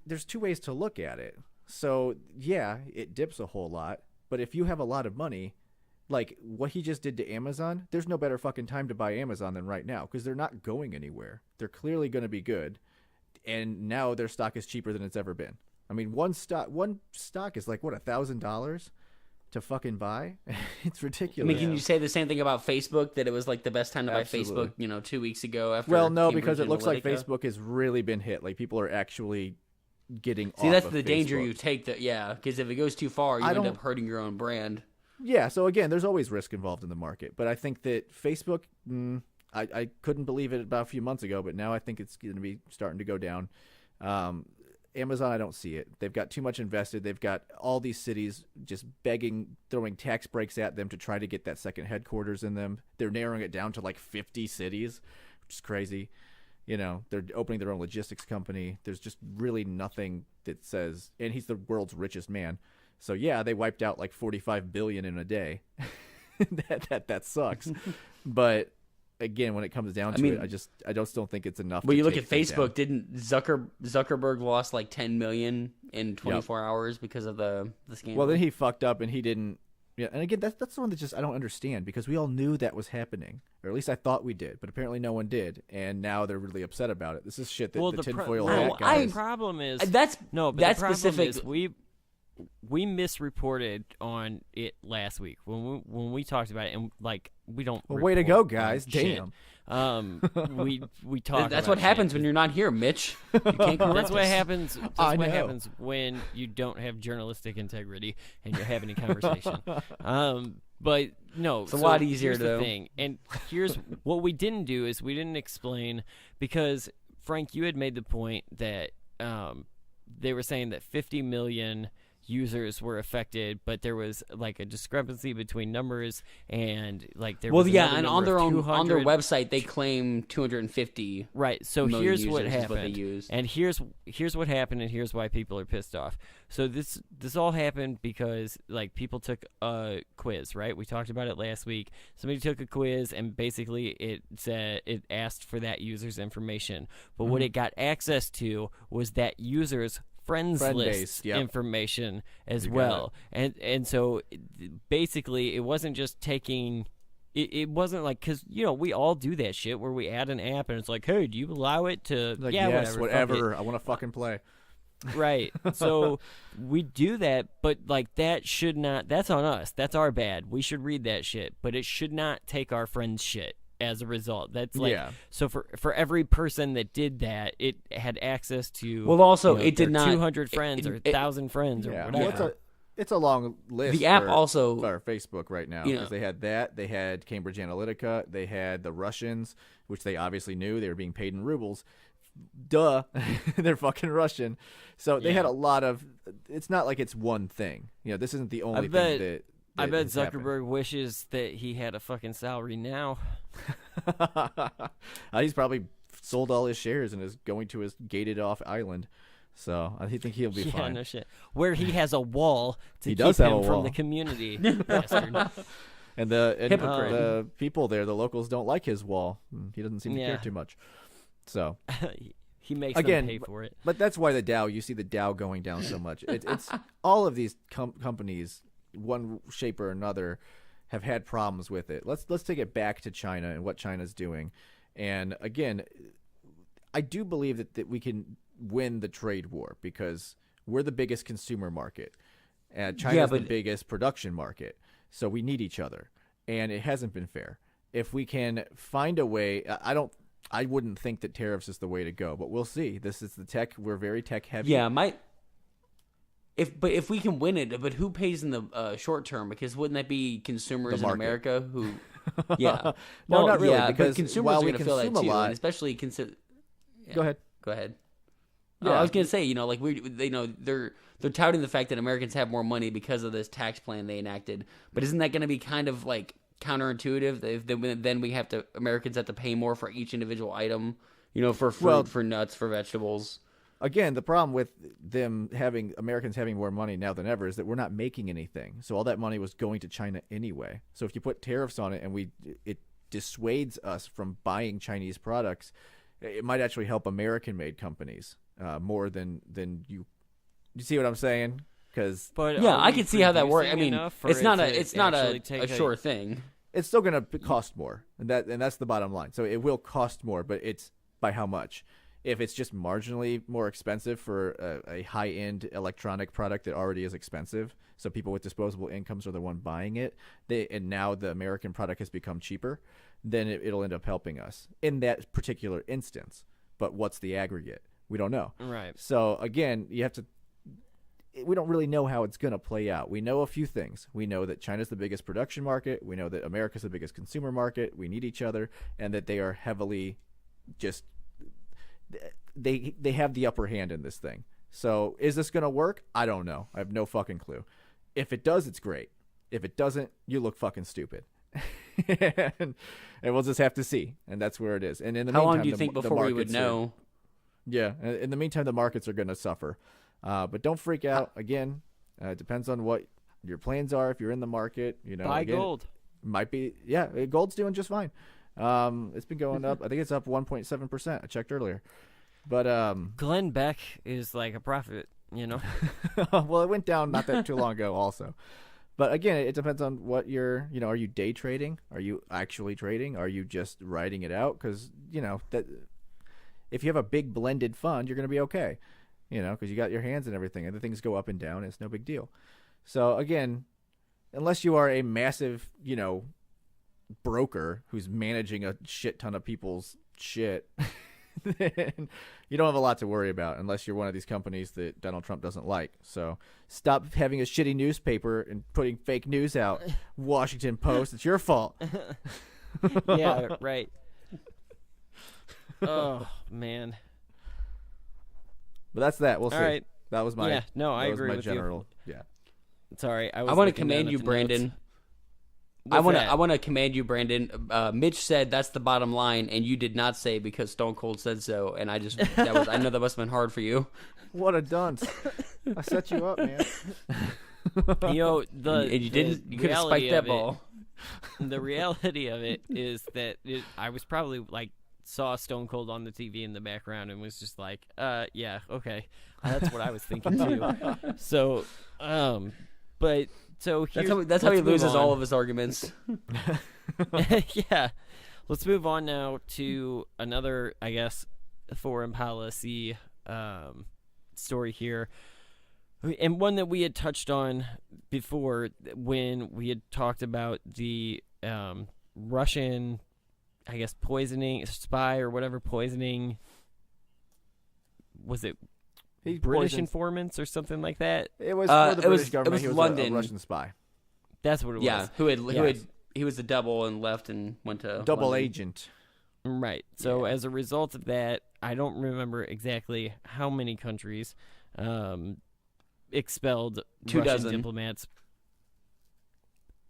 there's two ways to look at it. So yeah, it dips a whole lot, but if you have a lot of money, like what he just did to Amazon, there's no better fucking time to buy Amazon than right now, because they're not going anywhere. They're clearly going to be good, and now their stock is cheaper than it's ever been. I mean, one stock is like what, $1,000 to fucking buy? It's ridiculous. I mean, can you say the same thing about Facebook, that it was like the best time to Absolutely. buy Facebook, 2 weeks ago after? Well, no, Cambridge because it looks like Analytica? Facebook has really been hit. Like, people are actually getting off That's of the danger Facebook. you take. Because if it goes too far, you end up hurting your own brand. Yeah, so again, there's always risk involved in the market. But I think that Facebook, I couldn't believe it about a few months ago, but now I think it's going to be starting to go down. Amazon, I don't see it. They've got too much invested. They've got all these cities just begging, throwing tax breaks at them to try to get that second headquarters in them. They're narrowing it down to like 50 cities, which is crazy. They're opening their own logistics company. There's just really nothing that says, and he's the world's richest man. So yeah, they wiped out like 45 billion in a day. that sucks. But again, when it comes down to it, I just don't think it's enough. Well, you look take at things Facebook. down. Didn't Zuckerberg lost like 10 million in 24 hours because of the scandal? Well, then he fucked up and he didn't. Yeah, and again, that's the one that just I don't understand, because we all knew that was happening, or at least I thought we did, but apparently no one did, and now they're really upset about it. This is shit that the tinfoil hat guys. The problem is that's problem specific. Is we misreported on it last week when we talked about it, and like we don't. Well, way to go, report guys! on shit. Damn. We talk. That's about what happens shit. when you're not here, Mitch. You can't correct That's what us. happens. That's I what know. happens when you don't have journalistic integrity and you're having a conversation. But no, it's a lot easier here's to. the thing. And here's what we didn't do is we didn't explain, because Frank, you had made the point that they were saying that 50 million users were affected, but there was like a discrepancy between numbers, and like there was and on their own 200... on their website they claim 250. Right. So million here's what users is happened, what they used. and here's what happened, and here's why people are pissed off. So this all happened because like people took a quiz, right? We talked about it last week. Somebody took a quiz, and basically it asked for that user's information, but what it got access to was that user's friend list information as well, and so basically it wasn't just taking. It wasn't like, because we all do that shit where we add an app and it's like, hey, do you allow it to? Like, yeah, yes, whatever. Fuck I want to fucking play. Right. So we do that, but like that should not. That's on us. That's our bad. We should read that shit, but it should not take our friends' shit. As a result, that's like so for every person that did that, it had access to. Well, also it did not 200 friends or 1,000 friends or whatever. Well, it's a long list. The app for Facebook right now, because they had that. They had Cambridge Analytica. They had the Russians, which they obviously knew they were being paid in rubles. Duh, they're fucking Russian. So they had a lot of. It's not like it's one thing. This isn't the only thing that. I bet Zuckerberg wishes that he had a fucking salary now. He's probably sold all his shares and is going to his gated off island. So I think he'll be fine. No shit. Where he has a wall to keep him from the community. Bastard. And the people there, the locals, don't like his wall. He doesn't seem to care too much. So he makes them pay for it. But that's why you see the Dow going down so much. It's all of these companies, one shape or another, have had problems with it. Let's take it back to China and what China's doing. And again, I do believe that we can win the trade war because we're the biggest consumer market. China's the biggest production market. So we need each other. And it hasn't been fair. If we can find a way, I wouldn't think that tariffs is the way to go, but we'll see. This is the tech. We're very tech heavy. Yeah, if we can win it, but who pays in the short term? Because wouldn't that be consumers in America who? Yeah, no, not really. Because consumers are going to feel that too, and especially Go ahead. Go ahead. Yeah. I was going to say, they're touting the fact that Americans have more money because of this tax plan they enacted, but isn't that going to be kind of like counterintuitive? Then Americans have to pay more for each individual item, for fruit, for nuts, for vegetables. Again, the problem with Americans having more money now than ever is that we're not making anything. So all that money was going to China anyway. So if you put tariffs on it and it dissuades us from buying Chinese products, it might actually help American-made companies more than you. You see what I'm saying? I can see how that works. I mean, it's not a sure thing. It's still going to cost more, and that's the bottom line. So it will cost more, but it's by how much? If it's just marginally more expensive for a high-end electronic product that already is expensive, so people with disposable incomes are the one buying it, and now the American product has become cheaper, then it'll end up helping us in that particular instance. But what's the aggregate? We don't know. Right. So again, we don't really know how it's going to play out. We know a few things. We know that China's the biggest production market. We know that America's the biggest consumer market. We need each other, and that they are heavily they have the upper hand in this thing. So is this going to work? I don't know. I have no fucking clue. If it does, it's great. If it doesn't, you look fucking stupid. and we'll just have to see. And that's where it is. And in the How meantime, long do you think before we would know? Yeah. In the meantime, the markets are going to suffer. But don't freak out. Again, it depends on what your plans are. If you're in the market, buy gold. Might be. Yeah. Gold's doing just fine. It's been going up. I think it's up 1.7%. I checked earlier. But Glenn Beck is like a prophet, Well, it went down not that too long ago also. But again, it depends on what you're, are you day trading? Are you actually trading? Are you just riding it out? Because, that if you have a big blended fund, you're going to be okay, because you got your hands and everything. And the things go up and down. It's no big deal. So again, unless you are a massive, broker who's managing a shit ton of people's shit, then you don't have a lot to worry about unless you're one of these companies that Donald Trump doesn't like. So stop having a shitty newspaper and putting fake news out. Washington Post, it's your fault. Yeah, right. Oh, man. But that's that. We'll see. Right. That was my I agree with general. You. Yeah. Sorry, I want to commend you, Brandon. I want to commend you, Brandon. Mitch said that's the bottom line, and you did not say because Stone Cold said so. And I know that must have been hard for you. What a dunce! I set you up, man. And you didn't. You could have spiked that ball. The reality of it is that I was probably saw Stone Cold on the TV in the background and was just like, yeah, okay, that's what I was thinking too. So, but. So that's how he loses all of his arguments. Yeah. Let's move on now to another, I guess, foreign policy story here. And one that we had touched on before when we had talked about the Russian, I guess, poisoning, spy or whatever poisoning. Was it British informants or something like that? It was for the British government. It was London. A Russian spy. That's what it was. Yeah, he was the double and left and went to double London. agent. Right. So as a result of that, I don't remember exactly how many countries expelled 24 diplomats.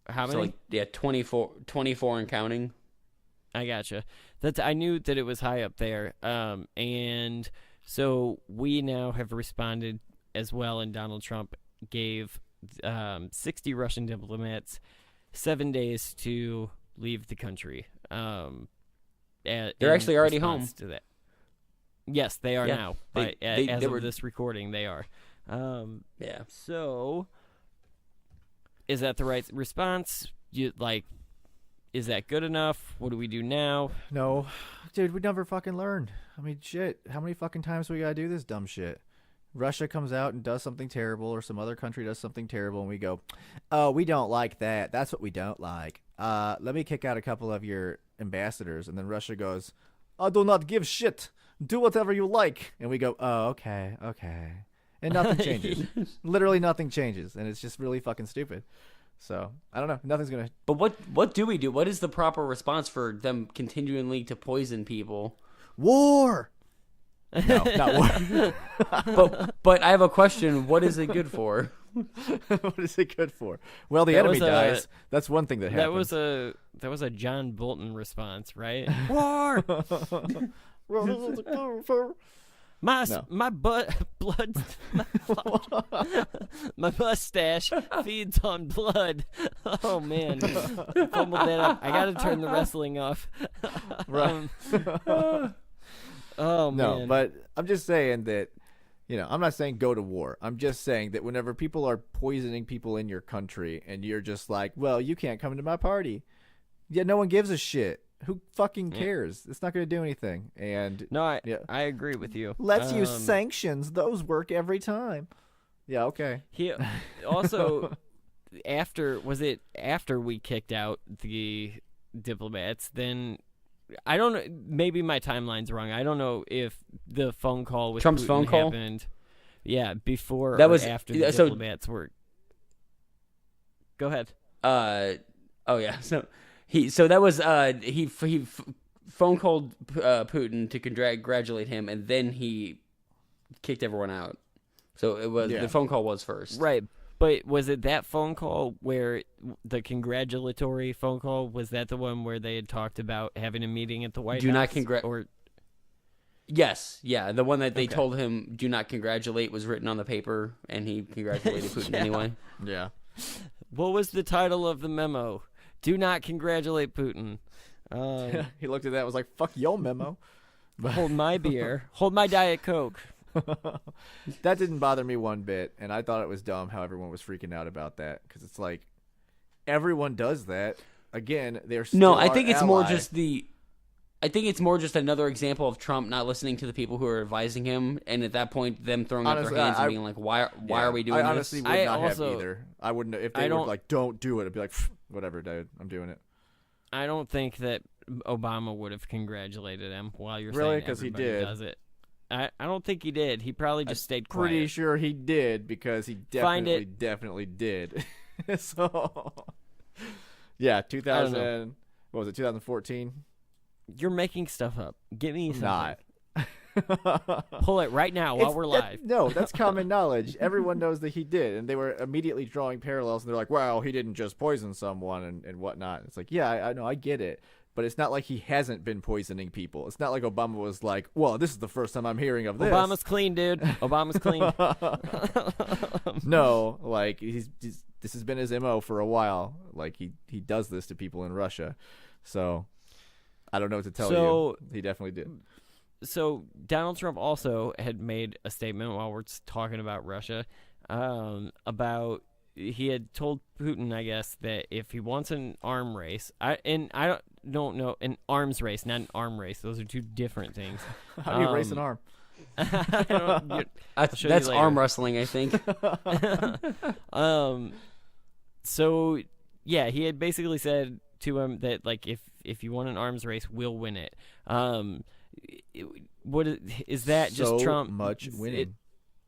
How many? 24 and counting. I gotcha. I knew that it was high up there. And so we now have responded as well, and Donald Trump gave 60 Russian diplomats 7 days to leave the country. They're actually already home. To that. Yes, they are now. As of this recording, they are. Yeah. So, is that the right response? is that good enough? What do we do now? No. Dude, we never fucking learned. I mean, shit. How many fucking times we gotta do this dumb shit? Russia comes out and does something terrible, or some other country does something terrible, and we go, oh, we don't like that. That's what we don't like. Let me kick out a couple of your ambassadors. And then Russia goes, I do not give shit. Do whatever you like. And we go, oh, okay. And nothing changes. Literally nothing changes. And it's just really fucking stupid. So, I don't know. Nothing's going to... But what do we do? What is the proper response for them continually to poison people? War! No, not war. but I have a question. What is it good for? What is it good for? Well, the enemy dies. That's one thing that happens. That was a John Bolton response, right? War. My mustache feeds on blood. Oh man, fumbled that up. I gotta turn the wrestling off. Right. Oh man. No, but I'm just saying that, I'm not saying go to war. I'm just saying that whenever people are poisoning people in your country and you're just like, well, you can't come to my party. Yeah, no one gives a shit. Who fucking cares? It's not going to do anything. And no, I agree with you. Let's use sanctions. Those work every time. Yeah, okay. He also after we kicked out the diplomats, then I don't know, maybe my timeline's wrong. I don't know if the phone call with Trump's Putin phone call happened. Yeah, before that or was after the diplomats were. Go ahead. Oh yeah. He phone called Putin to congratulate him, and then he kicked everyone out. So it was the phone call was first, right? But was it that phone call where the congratulatory phone call, was that the one where they had talked about having a meeting at the White House? Do not congratulate. Yes, yeah, the one that they told him do not congratulate was written on the paper, and he congratulated Putin anyway. Yeah. What was the title of the memo? Do not congratulate Putin. He looked at that and was like, fuck your memo. Hold my beer. Hold my Diet Coke. That didn't bother me one bit, and I thought it was dumb how everyone was freaking out about that, because it's like, everyone does that. Again, they're still No, I think it's ally. more just I think it's more just another example of Trump not listening to the people who are advising him, and at that point, them throwing up their hands and being like, "Why are we doing I honestly this?" would not have either. I wouldn't if they were like, "Don't do it." I'd be like, "Whatever, dude, I'm doing it." I don't think that Obama would have congratulated him while you're really saying because he everybody did. Does it? I don't think he did. He probably just stayed quiet. Pretty sure he did because he definitely did. So, yeah, 2000. What was it? 2014. You're making stuff up. Give me something. Not. Pull it right now while we're live. No, that's common knowledge. Everyone knows that he did, and they were immediately drawing parallels. And they're like, "Well, he didn't just poison someone and whatnot." It's like, yeah, I know, I get it, but it's not like he hasn't been poisoning people. It's not like Obama was like, "Well, this is the first time I'm hearing of this." Obama's clean, dude. Obama's clean. No, like this has been his MO for a while. Like he does this to people in Russia, so. I don't know what to tell you. He definitely did. So Donald Trump also had made a statement while we're talking about Russia about he had told Putin, I guess, that if he wants an arm race, I don't know, an arms race, not an arm race. Those are two different things. How do you race an arm? That's arm wrestling, I think. So yeah, he had basically said to him that like if you want an arms race, we'll win it. What is that? Just so Trump much winning?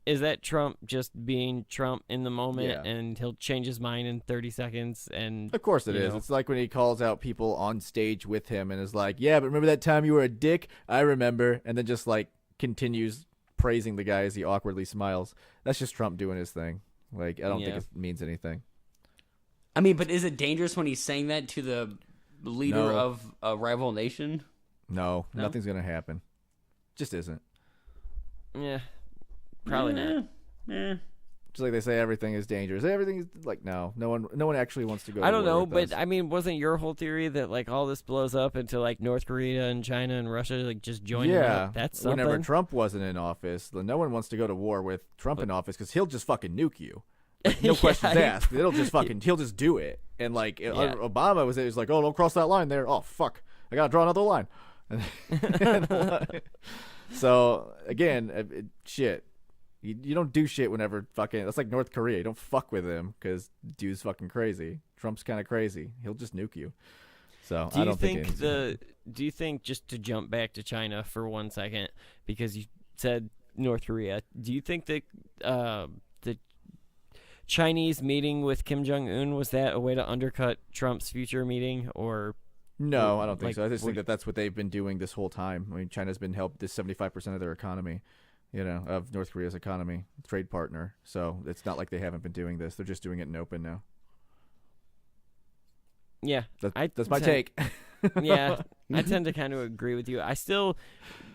Is that Trump just being Trump in the moment, and he'll change his mind in 30 seconds? And of course it is. It's like when he calls out people on stage with him and is like, "Yeah, but remember that time you were a dick? I remember," and then just like continues praising the guy as he awkwardly smiles. That's just Trump doing his thing. Like I don't think it means anything. I mean, but is it dangerous when he's saying that to the leader of a rival nation? No, nothing's gonna happen. Just isn't. Yeah, probably not. Just like they say, everything is dangerous. Everything is like no one actually wants to go. I don't know, but I mean, wasn't your whole theory that like all this blows up into like North Korea and China and Russia like just joining up? That's something. Whenever Trump wasn't in office, no one wants to go to war with Trump in office because he'll just fucking nuke you. Like, no questions asked. He'll just do it. And like Obama was like, oh, don't cross that line there. Oh fuck, I gotta draw another line. So again, shit. You don't do shit whenever fucking. That's like North Korea. You don't fuck with him because dude's fucking crazy. Trump's kind of crazy. He'll just nuke you. So I don't think. Do you think, just to jump back to China for 1 second, because you said North Korea, do you think that the Chinese meeting with Kim Jong-un, was that a way to undercut Trump's future meeting, or? No, I don't think so. I just think that that's what they've been doing this whole time. I mean, China's been helped this 75% of their economy. Of North Korea's economy, trade partner. So it's not like they haven't been doing this. They're just doing it in open now. Yeah. That's my take. Yeah, I tend to kind of agree with you. I still,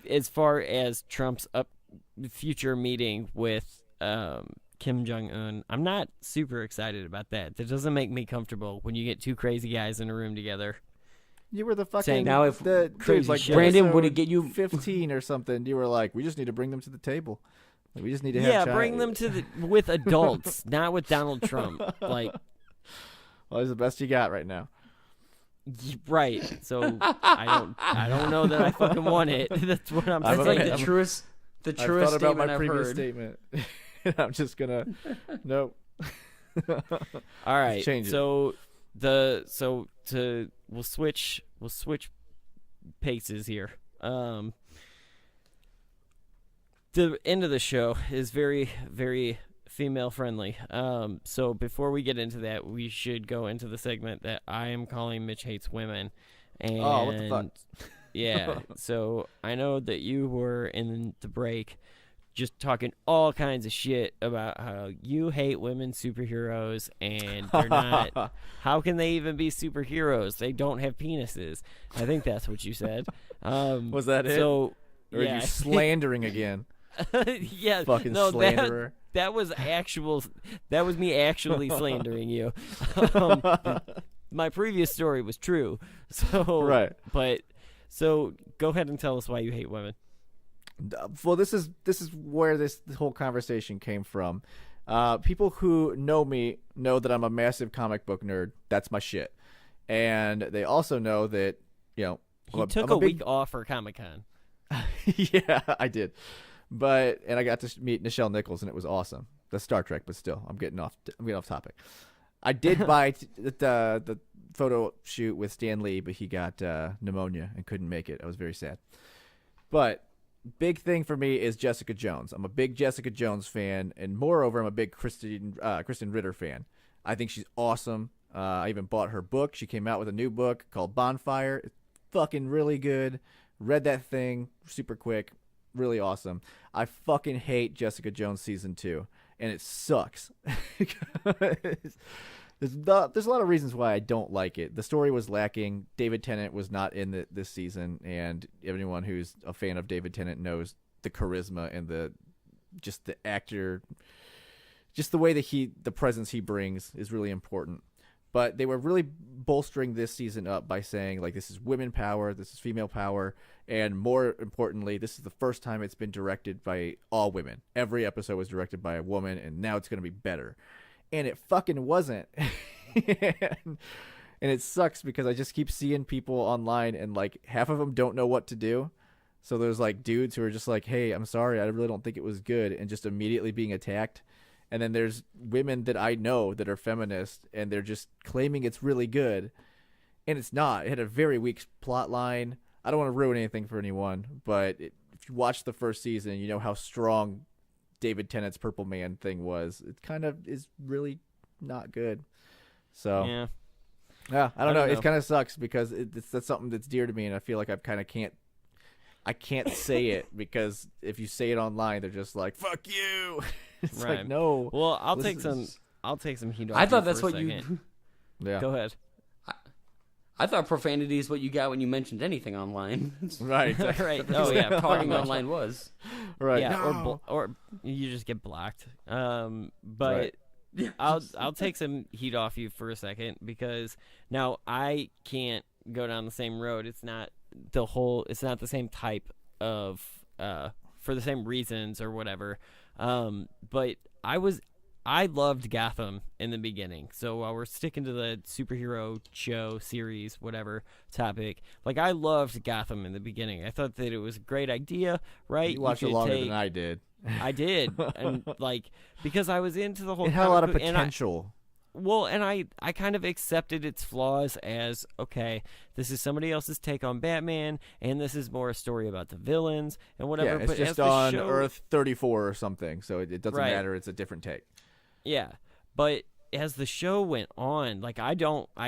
as far as Trump's future meeting with Kim Jong-un, I'm not super excited about that. That doesn't make me comfortable when you get two crazy guys in a room together. You were the fucking now if the crazy like Brandon, would it get you 15 or something? You were like, we just need to bring them to the table. Like, we just need to have bring them with adults, not with Donald Trump. Like, well, he's the best you got right now. Right. So I don't know that I fucking want it. That's what I'm saying. That's like the truest I've thought about statement my I've previous heard. statement. I'm just gonna nope. All right. Change it. We'll switch paces here. The end of the show is very, very female friendly. So before we get into that, we should go into the segment that I am calling Mitch Hates Women. And what the fuck? Yeah. So I know that you were in the break just talking all kinds of shit about how you hate women superheroes and they're not. How can they even be superheroes? They don't have penises. I think that's what you said. Was that it? So, or are you slandering again? Yeah, fucking slanderer. That was me actually slandering you. My previous story was true. So right. So go ahead and tell us why you hate women. Well, this is where this whole conversation came from. People who know me know that I'm a massive comic book nerd. That's my shit. And they also know that, he took a week off for Comic-Con. Yeah, I did. And I got to meet Nichelle Nichols, and it was awesome. That's Star Trek, but still, I'm getting off topic. I did buy the photo shoot with Stan Lee, but he got pneumonia and couldn't make it. I was very sad. But big thing for me is Jessica Jones. I'm a big Jessica Jones fan, and moreover, I'm a big Kristen Ritter fan. I think she's awesome. I even bought her book. She came out with a new book called Bonfire. It's fucking really good. Read that thing super quick. Really awesome. I fucking hate Jessica Jones season 2, and it sucks. There's a lot of reasons why I don't like it. The story was lacking. David Tennant was not in this season, and anyone who's a fan of David Tennant knows the charisma and the actor, just the way that the presence he brings is really important. But they were really bolstering this season up by saying, like, this is women power, this is female power, and more importantly, this is the first time it's been directed by all women. Every episode was directed by a woman, and now it's going to be better. And it fucking wasn't. And it sucks because I just keep seeing people online, and, like, half of them don't know what to do. So there's, like, dudes who are just like, hey, I'm sorry, I really don't think it was good, and just immediately being attacked. And then there's women that I know that are feminists, and they're just claiming it's really good. And it's not. It had a very weak plot line. I don't want to ruin anything for anyone, but if you watch the first season, you know how strong David Tennant's Purple Man thing was. It kind of is really not good. So, yeah, I don't know. It kind of sucks because that's something that's dear to me, and I feel like I kind of can't say it because if you say it online, they're just like, fuck you. It's right. like, no. Well, I'll take some heat off. I thought that's for a what second. Yeah. Go ahead. I thought profanity is what you got when you mentioned anything online. Right. Right. Oh yeah, talking online was. Right. Yeah, no. or you just get blocked. But Right. I'll take some heat off you for a second because now I can't go down the same road. It's not the same type of for the same reasons or whatever. But I I loved Gotham in the beginning. So while we're sticking to the superhero show, series, whatever topic, like I loved Gotham in the beginning. I thought that it was a great idea, right? You watched it longer than I did. I did, and like because I was into the whole. It had a lot of comic book, potential. And I kind of accepted its flaws as, okay, this is somebody else's take on Batman, and this is more a story about the villains and whatever. Yeah, it's but just on Earth 34 or something, so it doesn't matter. It's a different take. Yeah, but as the show went on, like I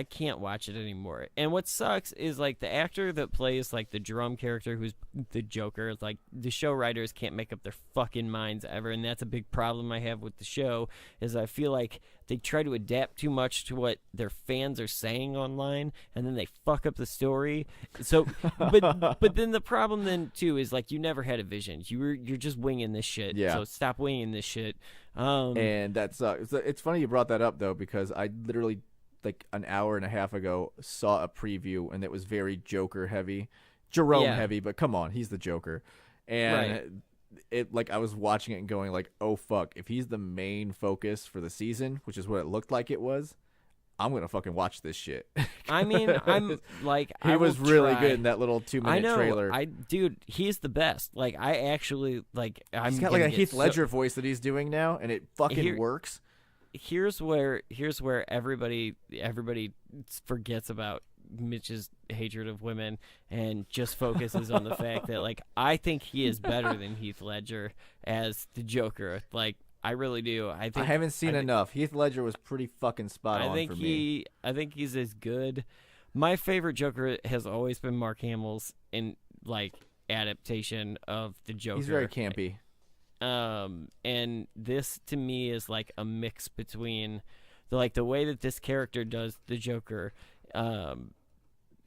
can't watch it anymore. And what sucks is like the actor that plays like the Jerome character, who's the Joker, like the show writers can't make up their fucking minds ever, and that's a big problem I have with the show. Is I feel like they try to adapt too much to what their fans are saying online, and then they fuck up the story. So, but then the problem then too is like you never had a vision. You're just winging this shit. Yeah. So stop winging this shit. And that sucks. It's funny you brought that up though, because I literally like an hour and a half ago saw a preview, and it was very Joker heavy, Jerome heavy. But come on, he's the Joker, and it like I was watching it and going like, oh fuck, if he's the main focus for the season, which is what it looked like it was, I'm gonna fucking watch this shit. I mean, I'm like, he was really good in that little 2-minute trailer. Dude, he's the best. Like, I actually like. He's got like a Heath Ledger voice that he's doing now, and it fucking works. Here's where everybody forgets about Mitch's hatred of women and just focuses on the fact that like I think he is better than Heath Ledger as the Joker. Like, I really do. I haven't seen enough. Heath Ledger was pretty fucking spot on for me. I think he's as good. My favorite Joker has always been Mark Hamill's in like adaptation of the Joker. He's very campy. And this to me is like a mix between the way that this character does the Joker.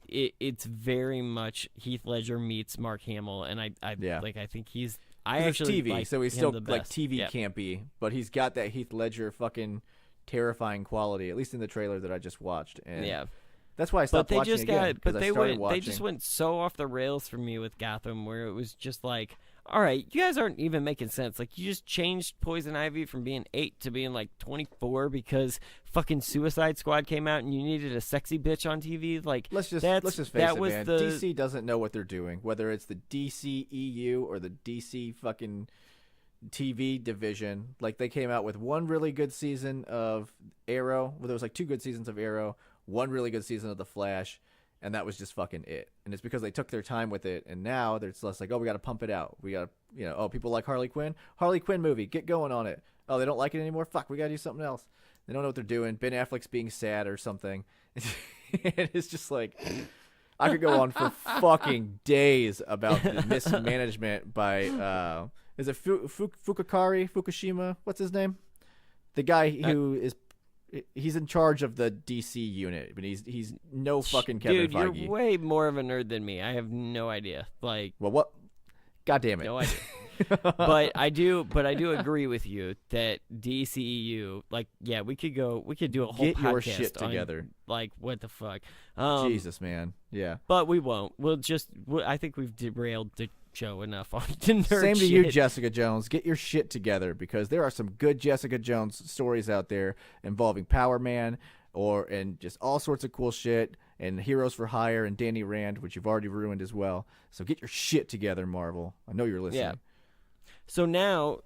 It's very much Heath Ledger meets Mark Hamill, and I think he's. I actually TV, like so he's him still the like best. TV Yep. campy, but he's got that Heath Ledger fucking terrifying quality, at least in the trailer that I just watched. And that's why I stopped watching again. They just went so off the rails for me with Gotham, where it was just like, all right, you guys aren't even making sense. Like, you just changed Poison Ivy from being 8 to being like 24 because fucking Suicide Squad came out and you needed a sexy bitch on TV. Like, let's just face it, man. DC doesn't know what they're doing, whether it's the DC EU or the DC fucking TV division. Like, they came out with one really good season of Arrow, where there was like 2 good seasons of Arrow, one really good season of The Flash, and that was just fucking it. And it's because they took their time with it, and now they're just like, oh, we got to pump it out. We got to, oh, people like Harley Quinn movie, get going on it. Oh, they don't like it anymore? Fuck, we got to do something else. They don't know what they're doing. Ben Affleck's being sad or something. And it's just like, I could go on for fucking days about the mismanagement by, is it Fukushima? What's his name? The guy who he's in charge of the DC unit, but he's no fucking Kevin Feige. Dude, you're way more of a nerd than me. I have no idea. Like, well, what? God damn it. No idea. but I do agree with you that DCEU, like, yeah, we could do a whole Get podcast your shit together. On, like, what the fuck? Jesus, man. Yeah. But we won't. I think we've derailed the show enough on the nerd Same to shit. you, Jessica Jones. Get your shit together, because there are some good Jessica Jones stories out there involving Power Man and just all sorts of cool shit, and Heroes for Hire and Danny Rand, which you've already ruined as well. So get your shit together, Marvel. I know you're listening. Yeah. So now,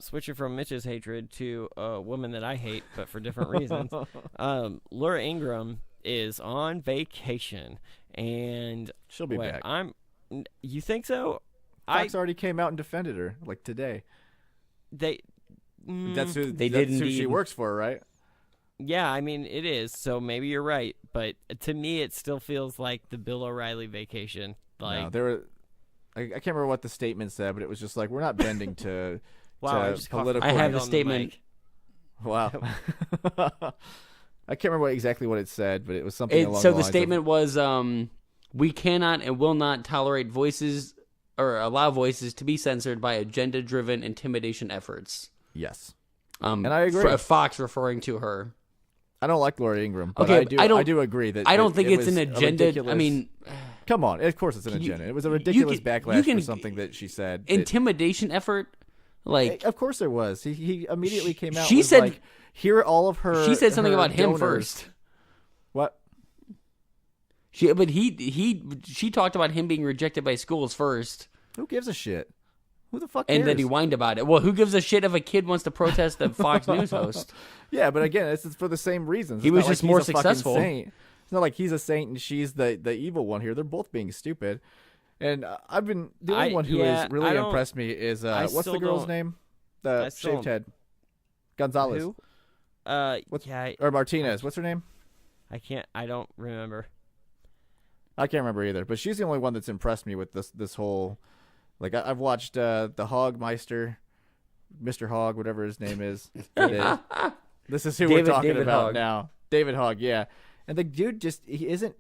switching from Mitch's hatred to a woman that I hate, but for different reasons, Laura Ingraham is on vacation, and she'll be back. You think so? Fox already came out and defended her, like today. That's who she works for, right? Yeah, I mean, it is. So maybe you're right, but to me, it still feels like the Bill O'Reilly vacation. Like, no, I can't remember what the statement said, but it was just like, we're not bending to, political. I have the statement. Wow. I can't remember exactly what it said, but it was something along the lines. So the statement was, we cannot and will not tolerate voices or allow voices to be censored by agenda-driven intimidation efforts. Yes. And I agree. Fox referring to her. I don't like Laura Ingraham, but okay, I do agree that I don't think it's an agenda. I mean, come on, of course it's an agenda. It was a ridiculous backlash for something that she said. Intimidation effort. Like, of course there was. He immediately came out. She with said, like, here are all of her. She said something her about him donors. first. What? She talked about him being rejected by schools first. Who gives a shit? Who the fuck cares? And then he whined about it. Well, who gives a shit if a kid wants to protest a Fox News host? Yeah, but again, it's for the same reasons. He It's was not just like more he's a fucking successful. saint. It's not like he's a saint and she's the evil one here. They're both being stupid. And the only one who has really impressed me is what's the girl's name? The shaved head. Gonzalez. Who? Or Martinez. What's her name? I don't remember. I can't remember either. But she's the only one that's impressed me with this whole. Like I've watched the Hogmeister, Mr. Hogg, whatever his name is. This is who we're talking about Hogg. now. David Hogg, yeah. And the dude he isn't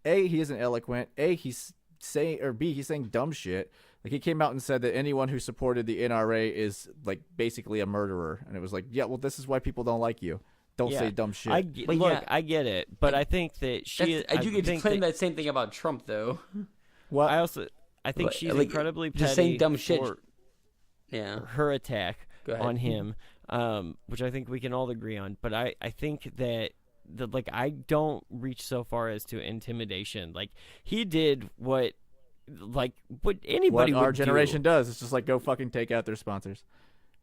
eloquent. He's saying dumb shit. Like he came out and said that anyone who supported the NRA is like basically a murderer. And it was like, yeah, well, this is why people don't like you. Don't say dumb shit. I get it, but I think that she. You could claim that same thing about Trump, though. What? I think she's like, incredibly petty just saying dumb shit. for her attack on him, which I think we can all agree on. But I think that I don't reach so far as to intimidation. Like he did what anybody what our would generation do. does. It's just like go fucking take out their sponsors.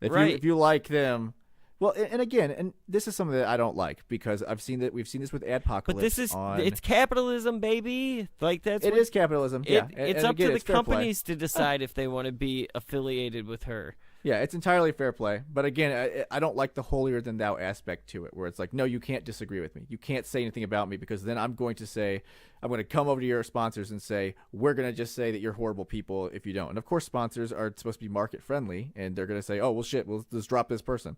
Right. If you like them. Well, and again, this is something that I don't like because we've seen this with Adpocalypse. But this is it's capitalism, baby. Like it is capitalism. Yeah, it's up to the companies to decide if they want to be affiliated with her. Yeah, it's entirely fair play. But again, I don't like the holier than thou aspect to it, where it's like, no, you can't disagree with me. You can't say anything about me because then I'm going to come over to your sponsors and say, we're going to just say that you're horrible people if you don't. And of course, sponsors are supposed to be market friendly, and they're going to say, oh, well, shit, we'll just drop this person.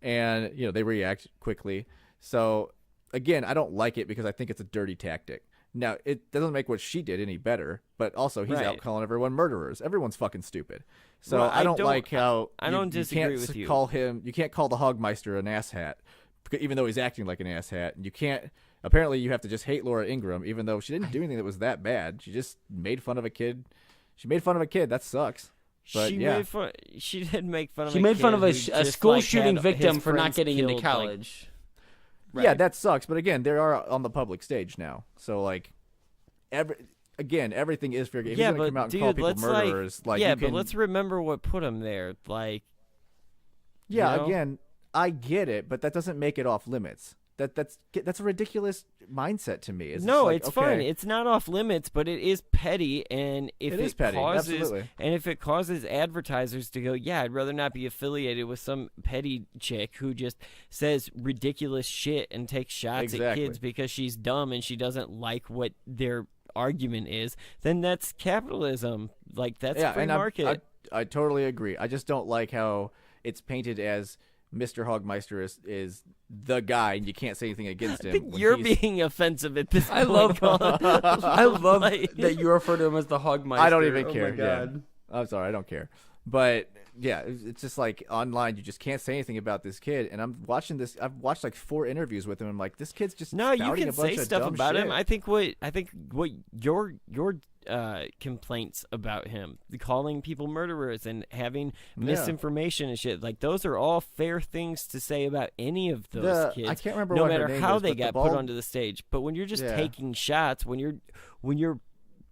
And, they react quickly. So, again, I don't like it because I think it's a dirty tactic. Now, it doesn't make what she did any better, but also he's out calling everyone murderers. Everyone's fucking stupid. So Well, I don't like how I don't disagree with you. You can't call the Hogmeister an asshat, even though he's acting like an asshat. And you can't. Apparently, you have to just hate Laura Ingraham, even though she didn't do anything that was that bad. She just made fun of a kid. She made fun of a kid. That sucks. But she did make fun of. She a made kid fun of a who school just, shooting had victim his for not friends getting into killed, college. Yeah, that sucks. But again, they are on the public stage now, so everything is fair game. If Yeah, you're gonna but come out and dude, call people let's murderers, but let's remember what put him there. Again, I get it, but that doesn't make it off limits. That's a ridiculous mindset to me. It's fine. It's not off limits, but it is petty, and if it is petty, absolutely. And if it causes advertisers to go, yeah, I'd rather not be affiliated with some petty chick who just says ridiculous shit and takes shots at kids because she's dumb and she doesn't like what their argument is, then that's capitalism. Like that's free market. I totally agree. I just don't like how it's painted as Mr. Hogmeister is the guy, and you can't say anything against him. I think you're being offensive at this point. I love that you refer to him as the Hogmeister. I don't even care. Oh my God. Yeah. I'm sorry, I don't care. But yeah, it's just like online, you just can't say anything about this kid. And I'm watching this. I've watched like 4 interviews with him. I'm like, this kid's just no. You can a bunch say of stuff dumb about shit. him. I think what your complaints about him, calling people murderers and having misinformation and shit, like those are all fair things to say about any of those kids. I can't remember no what her matter name how is, they but got put onto the stage. But when you're just taking shots, when you're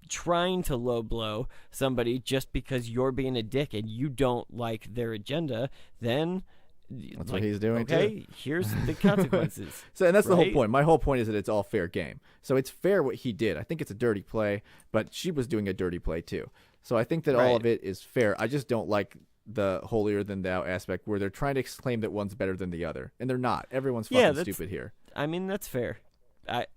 trying to low blow somebody just because you're being a dick and you don't like their agenda, then that's what he's doing too. Here's the consequences. And that's the whole point. My whole point is that it's all fair game. So it's fair what he did. I think it's a dirty play, but she was doing a dirty play too. So I think that all of it is fair. I just don't like the holier than thou aspect where they're trying to claim that one's better than the other, and they're not. Everyone's fucking stupid here. I mean, that's fair. I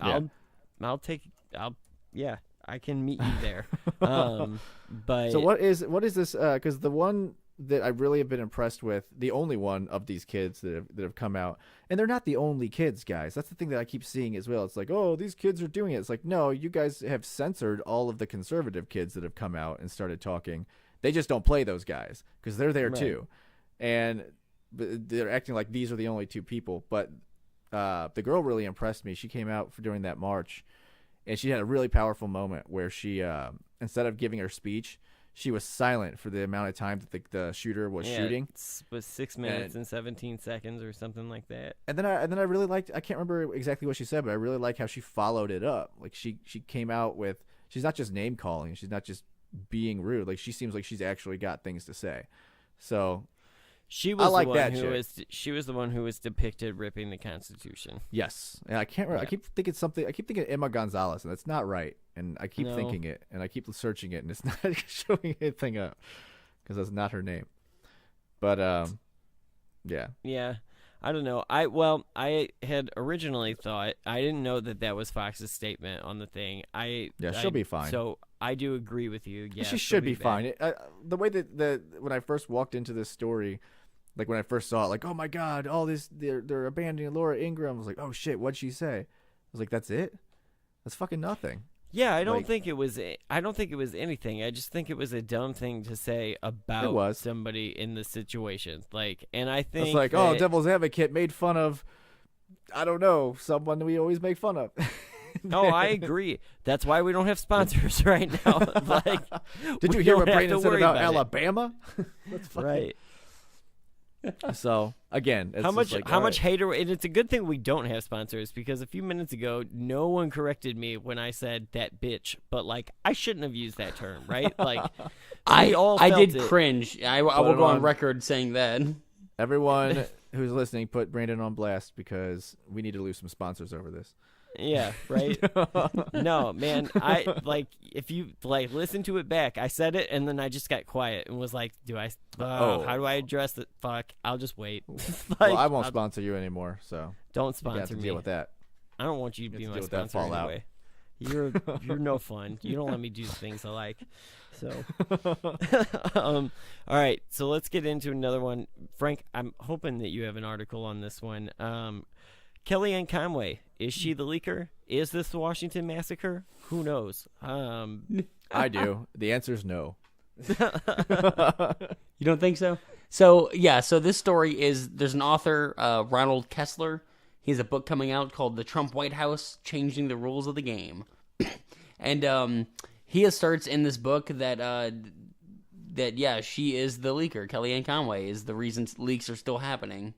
can meet you there. But so what is this? Because the one that I really have been impressed with, the only one of these kids that have come out, and they're not the only kids, guys. That's the thing that I keep seeing as well. It's like, oh, these kids are doing it. It's like, no, you guys have censored all of the conservative kids that have come out and started talking. They just don't play those guys because they're there too, and they're acting like these are the only 2 people. But the girl really impressed me. She came out during that march, and she had a really powerful moment where she, instead of giving her speech, she was silent for the amount of time that the shooter was shooting. It was 6 minutes and 17 seconds or something like that. And then I really liked, I can't remember exactly what she said, but I really like how she followed it up. Like she came out with, she's not just name calling, she's not just being rude. Like she seems like she's actually got things to say. So she was I like the one that who chick. was she was the one who was depicted ripping the Constitution. Yes. And I can't remember. Yeah. I keep thinking Emma Gonzalez, and that's not right. And I keep thinking it, and I keep searching it, and it's not showing anything up because that's not her name. But yeah. Yeah. I don't know. I had originally thought, I didn't know that was Fox's statement on the thing. She'll be fine. So I do agree with you. Yeah, she should be fine. The way that when I first walked into this story, like when I first saw it, like, oh my God, all this, they're abandoning Laura Ingraham. I was like, oh shit, what'd she say? I was like, that's it? That's fucking nothing. Yeah, I don't think it was anything. I just think it was a dumb thing to say about somebody in the situation. Like, and I think it's like, oh, Devil's Advocate made fun of, I don't know, someone we always make fun of. No, I agree. That's why we don't have sponsors right now. Like, did you hear what Brandon said about Alabama? That's right. So again, it's how much right. hate are, and it's a good thing we don't have sponsors, because a few minutes ago no one corrected me when I said that bitch, but like I shouldn't have used that term, right? Like I did cringe. I will go on record saying that. Everyone who's listening, put Brandon on blast because we need to lose some sponsors over this. Yeah, right. No, man, I like, if you like listen to it back, I said it and then I just got quiet and was like, how do I address it? Fuck, I'll just wait. Like, well, I won't sponsor you anymore, so don't sponsor me. Deal with that. I don't want you to be my sponsor anyway. You're no fun. You don't let me do the things I like. So all right, so let's get into another one. Frank, I'm hoping that you have an article on this one. Kellyanne Conway, is she the leaker? Is this the Washington massacre? Who knows? I do. The answer is no. You don't think so? So this story is, there's an author, Ronald Kessler. He has a book coming out called The Trump White House, Changing the Rules of the Game. And he asserts in this book that she is the leaker. Kellyanne Conway is the reason leaks are still happening.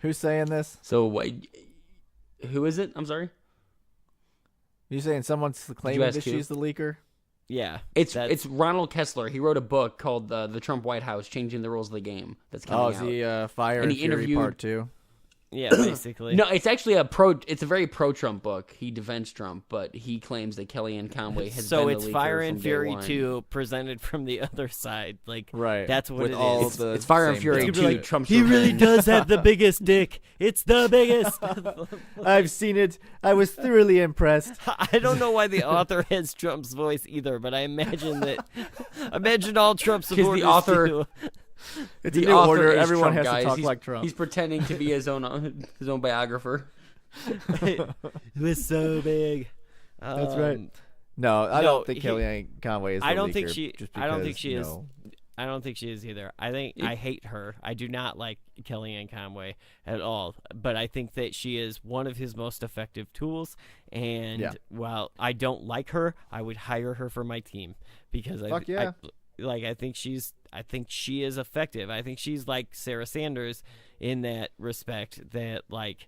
Who's saying this? So, who is it? I'm sorry? You saying someone's claiming that she's the leaker? Yeah. It's Ronald Kessler. He wrote a book called The Trump White House, Changing the Rules of the Game. That's coming out. Oh, is he Fire and Fury Part 2? Yeah, basically. No, it's actually it's a very pro-Trump book. He defends Trump, but he claims that Kellyanne Conway has been the leaker. So it's Fire and Fury from day 2 presented from the other side. Like, right. That's what with it all is. It's Fire and Fury 2. Like, Trump's he really revenge. does have the biggest dick. It's the biggest. I've seen it. I was thoroughly impressed. I don't know why the author has Trump's voice either, but I imagine all Trump supporters the author. do. It's a new order. Everyone Trump, has to talk he's, like Trump. He's pretending to be his own biographer. It was so big. That's right. No, I don't think Kellyanne Conway is the leaker. I don't think she is. No. I don't think she is either. I hate her. I do not like Kellyanne Conway at all. But I think that she is one of his most effective tools. And while I don't like her, I would hire her for my team because I think she is effective. I think she's like Sarah Sanders in that respect. That like,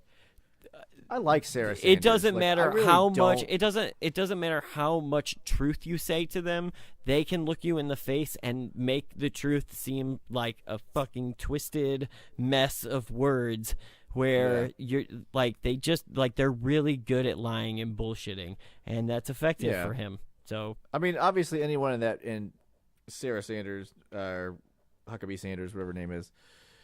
I like Sarah Sanders. It doesn't matter how much. don't. It doesn't matter how much truth you say to them. They can look you in the face and make the truth seem like a fucking twisted mess of words. Where you're like, they're really good at lying and bullshitting, and that's effective for him. So I mean, obviously, anyone in Sarah Sanders or Huckabee Sanders, whatever her name is,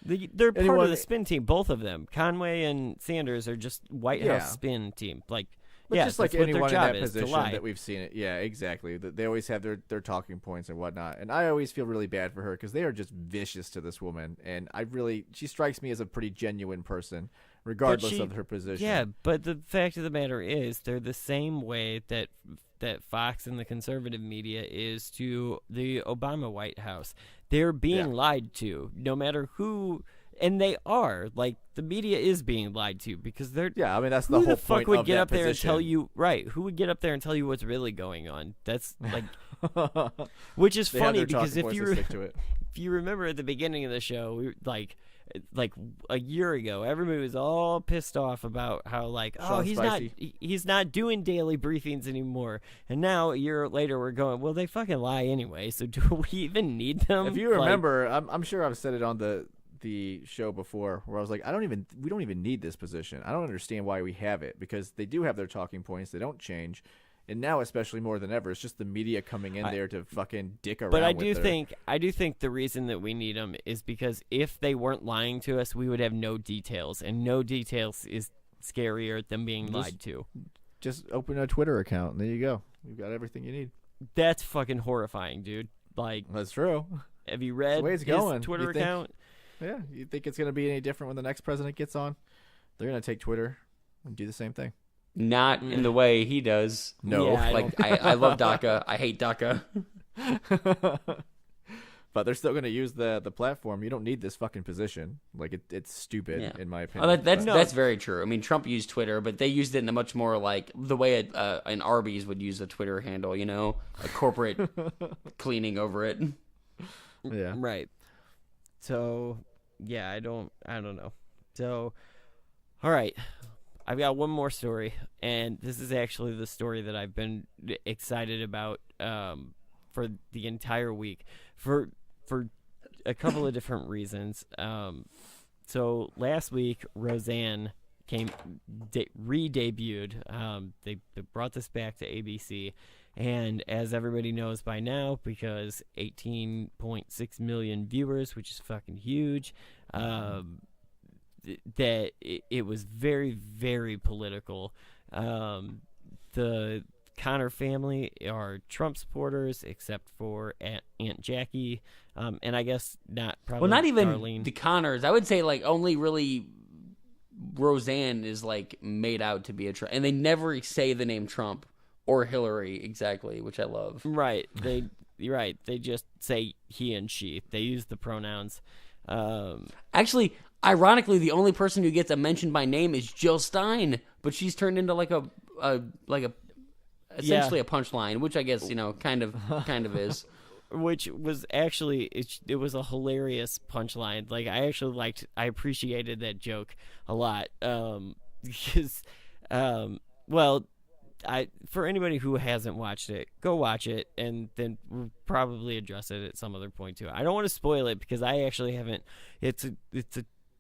they're part of the spin team. Both of them, Conway and Sanders, are just White House spin team. Like, but just like anyone in that position that that we've seen it. Yeah, exactly. They always have their talking points and whatnot. And I always feel really bad for her because they are just vicious to this woman. And she strikes me as a pretty genuine person, regardless of her position. Yeah, but the fact of the matter is, they're the same way that Fox and the conservative media is to the Obama White House. They're being lied to, no matter who. And they are. Like, the media is being lied to because they're... Yeah, I mean, that's the who whole the fuck point would of get that up there and position. tell you... Right, who would get up there and tell you what's really going on? That's, like... which is They have funny their because talking if points to stick to it. if you remember at the beginning of the show, we like a year ago, everybody was all pissed off about how like, oh, he's not doing daily briefings anymore. And now a year later, we're going, well, they fucking lie anyway. So do we even need them? If you remember, I'm sure I've said it on the show before, where I was like, we don't even need this position. I don't understand why we have it, because they do have their talking points. They don't change. And now, especially more than ever, it's just the media coming in there to fucking dick around. But I do think the reason that we need them is because if they weren't lying to us, we would have no details, and no details is scarier than being lied to. Just open a Twitter account, and there you go. You've got everything you need. That's fucking horrifying, dude. Like, that's true. Have you read his going. Twitter account? Yeah, you think it's going to be any different when the next president gets on? They're going to take Twitter and do the same thing. Not in the way he does. No. Yeah, I love DACA. I hate DACA. But they're still going to use the platform. You don't need this fucking position. Like, it's stupid, in my opinion. Oh, that's very true. I mean, Trump used Twitter, but they used it in a much more like the way an Arby's would use a Twitter handle, you know? A corporate cleaning over it. Yeah. Right. So, yeah, I don't know. So, all right. I've got one more story, and this is actually the story that I've been excited about for the entire week for a couple of different reasons. So last week, Roseanne re-debuted. They brought this back to ABC, and as everybody knows by now, because 18.6 million viewers, which is fucking huge, that it was very, very political. The Connor family are Trump supporters, except for Aunt Jackie, and I guess not probably. Well, not even Darlene. the Connors. I would say like only really Roseanne is like made out to be a Trump, and they never say the name Trump or Hillary exactly, which I love. Right. You're right. They just say he and she. They use the pronouns. Actually, ironically, the only person who gets a mention by name is Jill Stein, but she's turned into like a essentially a punchline, which I guess kind of is. Which was actually it was a hilarious punchline. Like I appreciated that joke a lot because for anybody who hasn't watched it, go watch it, and then we'll probably address it at some other point too. I don't want to spoil it because I actually haven't. It's a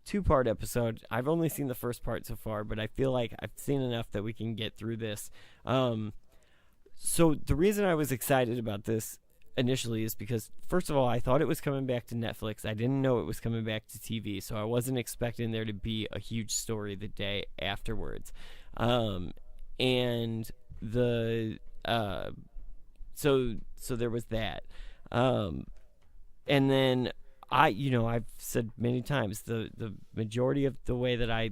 2-part episode. I've only seen the first part so far, but I feel like I've seen enough that we can get through this. So the reason I was excited about this initially is because, first of all, I thought it was coming back to Netflix. I didn't know it was coming back to TV, so I wasn't expecting there to be a huge story the day afterwards. And the so there was that. And then I've said many times the majority of the way that I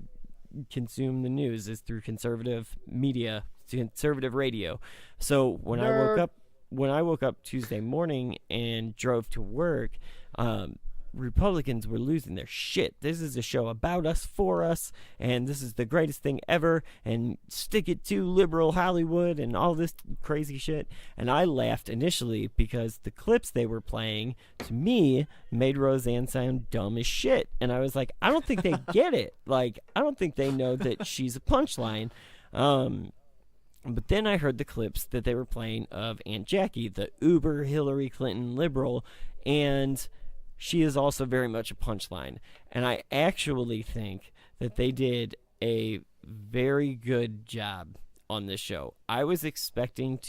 consume the news is through conservative media, conservative radio. So when I woke up Tuesday morning and drove to work, Republicans were losing their shit. This is a show about us, for us, and this is the greatest thing ever, and stick it to liberal Hollywood and all this crazy shit. And I laughed initially because the clips they were playing, to me, made Roseanne sound dumb as shit. And I was like, I don't think they get it. Like, I don't think they know that she's a punchline. But then I heard the clips that they were playing of Aunt Jackie, the uber Hillary Clinton liberal, and she is also very much a punchline. And I actually think that they did a very good job on this show. I was expecting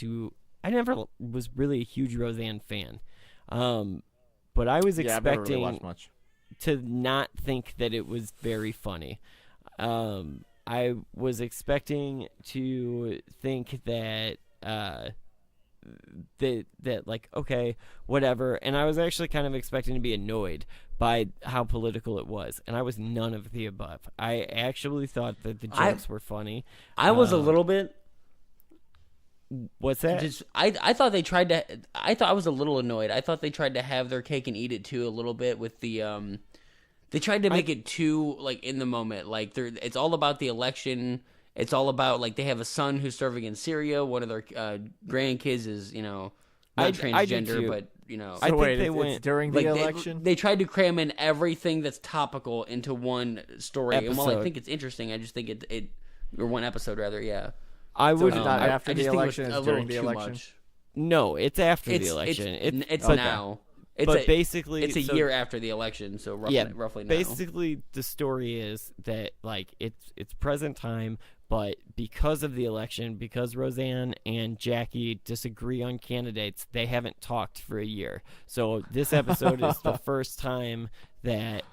I never was really a huge Roseanne fan. But I was expecting I've never really watched much. To not think that it was very funny. I was expecting to think that that like, okay, whatever, and I was actually kind of expecting to be annoyed by how political it was, and I was none of the above. I actually thought that the jokes were funny. I was a little bit. What's that? I thought they tried to. I thought I was a little annoyed. I thought they tried to have their cake and eat it too a little bit with the They tried to make it too like in the moment. Like it's all about the election. It's all about like they have a son who's serving in Syria. One of their grandkids is not transgender, but I think they went during the election. They tried to cram in everything that's topical into one story. And while I think it's interesting, I just think it or one episode rather. Yeah, I would not after I the just election. Think it was it's a during little the too election. much. No, it's after the election. It's now. Basically, it's a year after the election, so roughly now. Basically, the story is that like it's present time, but because of the election, because Roseanne and Jackie disagree on candidates, they haven't talked for a year. So this episode is the first time that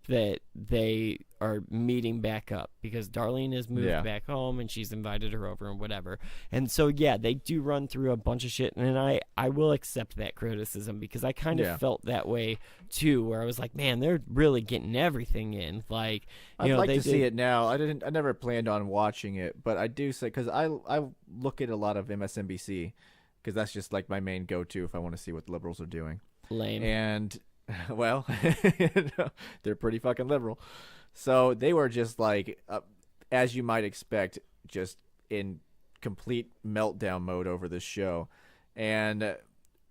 that they are meeting back up because Darlene has moved back home and she's invited her over and whatever. And so, they do run through a bunch of shit. And I will accept that criticism because I kind of felt that way too, where I was like, man, they're really getting everything in. Like, I'd like to see it now. I never planned on watching it, but I do say, cause I look at a lot of MSNBC cause that's just like my main go-to if I want to see what the liberals are doing. Lame. And well, they're pretty fucking liberal. So they were just like, as you might expect, just in complete meltdown mode over this show. And,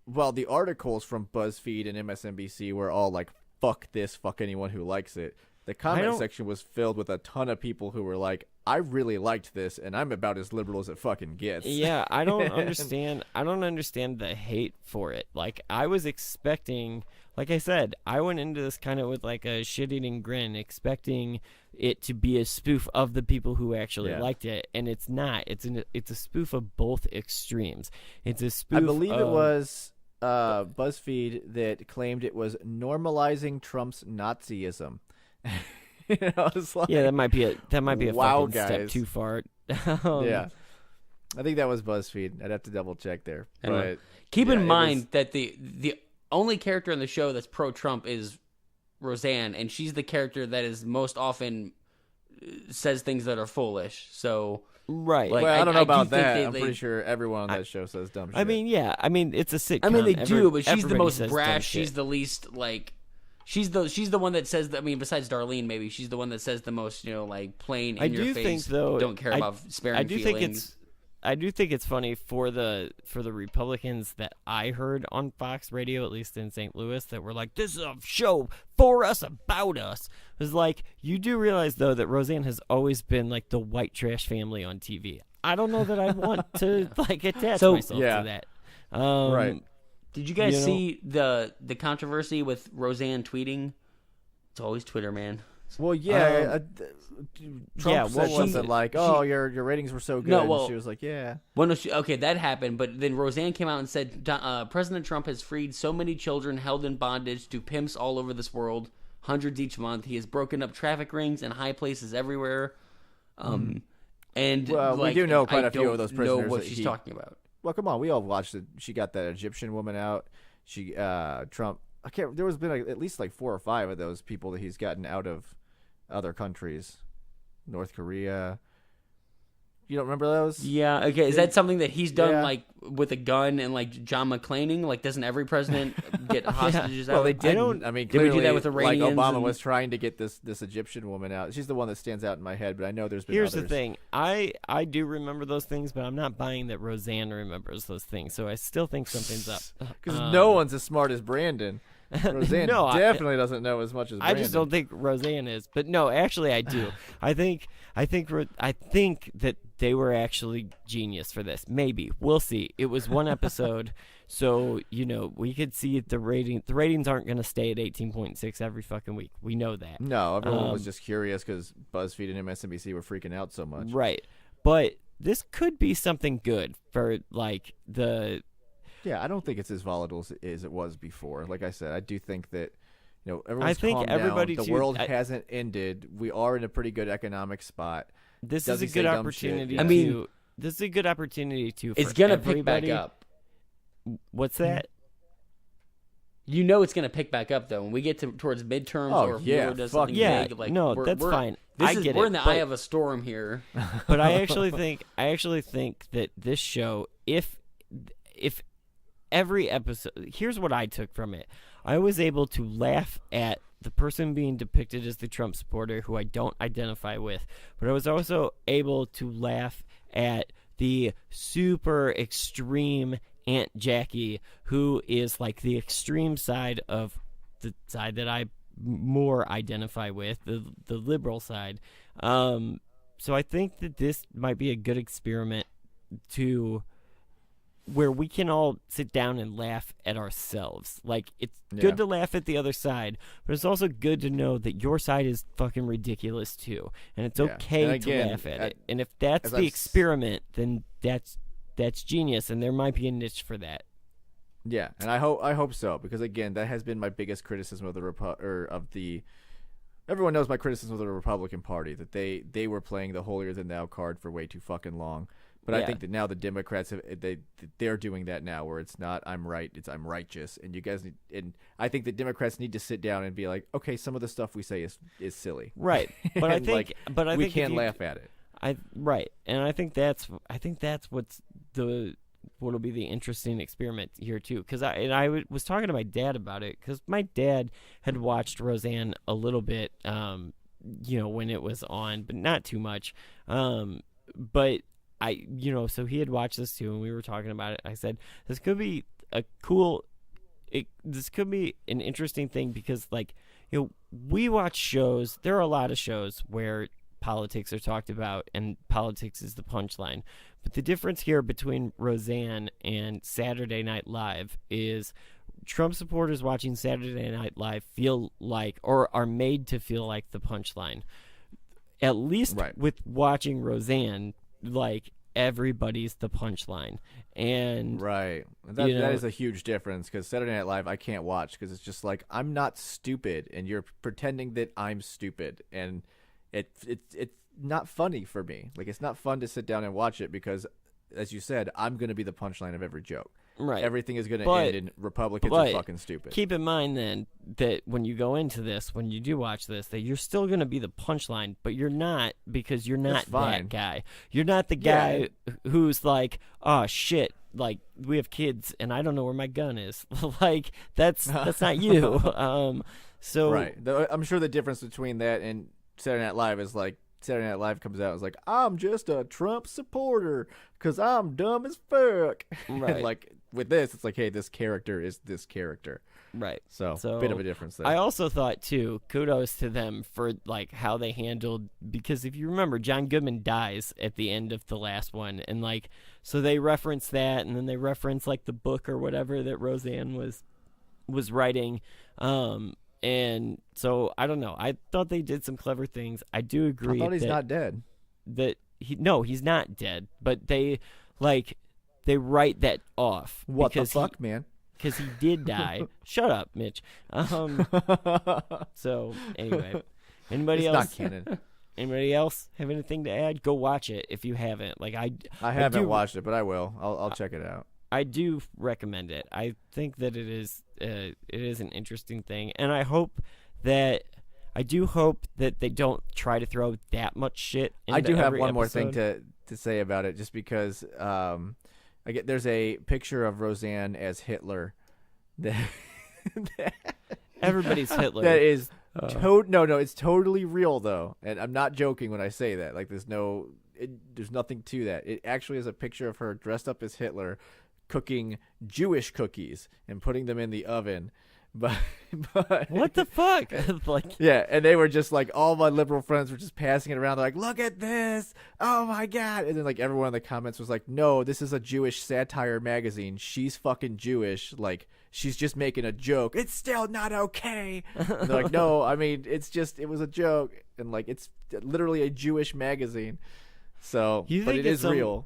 the articles from BuzzFeed and MSNBC were all like, fuck this, fuck anyone who likes it. The comment section was filled with a ton of people who were like, I really liked this, and I'm about as liberal as it fucking gets. Yeah, I don't understand. I don't understand the hate for it. Like, I was expecting... Like I said, I went into this kind of with like a shit-eating grin, expecting it to be a spoof of the people who actually liked it, and it's not. It's a spoof of both extremes. It's a spoof. I believe it was BuzzFeed that claimed it was normalizing Trump's Nazism. It's like, that might be a wow, fucking guys. step too far. Yeah, I think that was BuzzFeed. I'd have to double check there. But keep in mind that the only character in the show that's pro-Trump is Roseanne, and she's the character that is most often says things that are foolish. So, right. Like, I don't know about that. I'm pretty sure everyone on that show says dumb shit. I mean, it's a sitcom. I mean, they do, but she's the most says brash. dumb She's shit. the least like. She's the one that says. Besides Darlene, maybe she's the one that says the most. Like plain in your face. Think, though, don't care about sparing feelings. I do think it's funny for the Republicans that I heard on Fox Radio, at least in St. Louis, that were like, this is a show for us, about us. It was like, you do realize, though, that Roseanne has always been like the white trash family on TV. I don't know that I want to like attach myself to that. Right. Did you guys see the controversy with Roseanne tweeting? It's always Twitter, man. Well, Trump said something like, your ratings were so good. And she was like, yeah. Well, no, that happened. But then Roseanne came out and said, President Trump has freed so many children held in bondage to pimps all over this world, hundreds each month. He has broken up traffic rings in high places everywhere. And we do know quite a few of those prisoners. Know what she's talking about. Well, come on, we all watched it. She got that Egyptian woman out. Trump. There was been at least like 4 or 5 of those people that he's gotten out of other countries, North Korea. You don't remember those? Yeah. Okay. Is that something that he's done like with a gun and like John McClaning? Like, doesn't every president get hostages out? Well, they didn't. Did we do that with Iranians? Like Obama was trying to get this Egyptian woman out. She's the one that stands out in my head, but I know there's been Here's others. the thing. I do remember those things, but I'm not buying that Roseanne remembers those things. So I still think something's up. Because no one's as smart as Brandon. Roseanne definitely doesn't know as much as Brandon. I just don't think Roseanne is. But no, actually I do. I think that they were actually genius for this. Maybe. We'll see. It was one episode, so we could see the rating. The ratings aren't going to stay at 18.6 every fucking week. We know that. No, everyone was just curious because BuzzFeed and MSNBC were freaking out so much. Right. But this could be something good for like the. Yeah, I don't think it's as volatile as it was before. Like I said, I do think that everyone's calmed down. The world hasn't ended. We are in a pretty good economic spot. This is a good opportunity. This is a good opportunity to. It's gonna pick back up. What's that? It's gonna pick back up though when we get towards midterms or if Mueller does something big. Like, that's fine. We're in the eye of a storm here. But I actually think that this show, if every episode, here's what I took from it. I was able to laugh at the person being depicted as the Trump supporter who I don't identify with, but I was also able to laugh at the super extreme Aunt Jackie, who is like the extreme side of the side that I more identify with, the liberal side. So I think that this might be a good experiment to where we can all sit down and laugh at ourselves. Like, it's good to laugh at the other side, but it's also good to know that your side is fucking ridiculous too, and it's okay to laugh at it. And if that's the experiment, then that's genius, and there might be a niche for that. Yeah, and I hope so, because again, that has been my biggest criticism of the everyone knows my criticism of the Republican Party, that they were playing the holier than thou card for way too fucking long. But I think that now the Democrats they're doing that now, where it's not I'm right, it's I'm righteous, and you guys need, and I think the Democrats need to sit down and be like, okay, some of the stuff we say is silly, right? But I think, we can't laugh at it. And I think that's what'll be the interesting experiment here too, because I was talking to my dad about it, because my dad had watched Roseanne a little bit, when it was on, but not too much, but. So he had watched this too, and we were talking about it. I said, this could be this could be an interesting thing, because, we watch shows. There are a lot of shows where politics are talked about, and politics is the punchline. But the difference here between Roseanne and Saturday Night Live is Trump supporters watching Saturday Night Live feel like, or are made to feel like, the punchline. At least with watching Roseanne, everybody's the punchline, and that is a huge difference, because Saturday Night Live I can't watch, because it's just like, I'm not stupid and you're pretending that I'm stupid, and it's not funny for me. Like, it's not fun to sit down and watch it, because, as you said, I'm going to be the punchline of every joke. Right. Everything is going to end in Republicans are fucking stupid. Keep in mind, then, that when you go into this, when you do watch this, that you're still going to be the punchline, but you're not, because you're not that guy. You're not the guy who's like, oh, shit, we have kids, and I don't know where my gun is. That's not you. I'm sure the difference between that and Saturday Night Live is, Saturday Night Live comes out and is like, I'm just a Trump supporter because I'm dumb as fuck. Right. And with this, it's like, hey, this character is this character. Right. So bit of a difference there. I also thought, too, kudos to them for, how they handled, because if you remember, John Goodman dies at the end of the last one. And, so they reference that, and then they reference, the book or whatever that Roseanne was writing. And so, I don't know. I thought they did some clever things. I do agree. I thought he's not dead. He's not dead. But they write that off. What the fuck, man? Because he did die. Shut up, Mitch. So, anyway. Anybody else? It's not canon. Anybody else have anything to add? Go watch it if you haven't. I haven't watched it, but I will. I'll check it out. I do recommend it. I think that it is an interesting thing, and I do hope that they don't try to throw that much shit into I do have one episode. more thing to say about it, just because there's a picture of Roseanne as Hitler that everybody's Hitler. That is no, it's totally real though, and I'm not joking when I say that. There's nothing to that. It actually is a picture of her dressed up as Hitler, cooking Jewish cookies and putting them in the oven. But what the fuck? Yeah, and they were just all my liberal friends were just passing it around. They're like, look at this. Oh my God. And then everyone in the comments was like, no, this is a Jewish satire magazine. She's fucking Jewish. She's just making a joke. It's still not okay. And they're like, no, I mean, it was a joke. And it's literally a Jewish magazine. So, but it is real.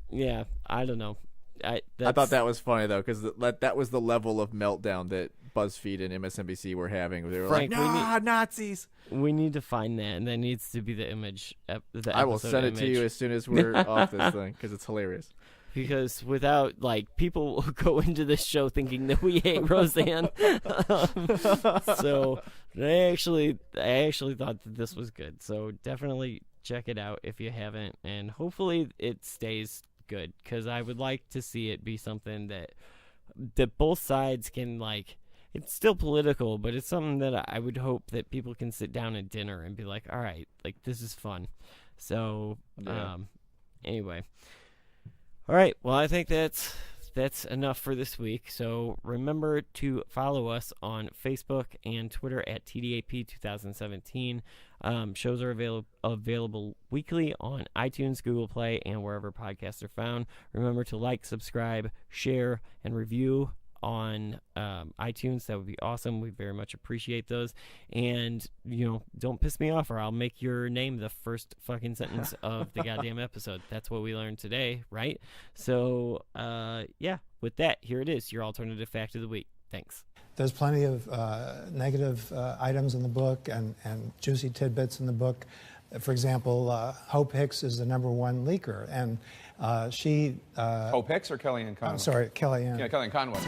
Yeah, I don't know. I thought that was funny though, because that was the level of meltdown that BuzzFeed and MSNBC were having. They were Frank, Nazis. We need to find that, and that needs to be the image. I will send it to you as soon as we're off this thing, because it's hilarious. Because without people will go into this show thinking that we hate Roseanne. So I actually thought that this was good. So definitely check it out if you haven't, and hopefully it stays good, because I would like to see it be something that both sides can it's still political, but it's something that I would hope that people can sit down at dinner and be like, all right, like, this is fun. So, anyway. All right, well, I think that's enough for this week. So remember to follow us on Facebook and Twitter at TDAP 2017. Shows are available weekly on iTunes, Google Play, and wherever podcasts are found. Remember to like, subscribe, share, and review on iTunes. That would be awesome. We very much appreciate those. And, don't piss me off or I'll make your name the first fucking sentence of the goddamn episode. That's what we learned today, right? So, with that, here it is, your alternative fact of the week. Thanks. There's plenty of negative items in the book and juicy tidbits in the book. For example, Hope Hicks is the #1 leaker, and she... Hope Hicks or Kellyanne Conway? I'm sorry, Kellyanne. Yeah, Kellyanne Conway.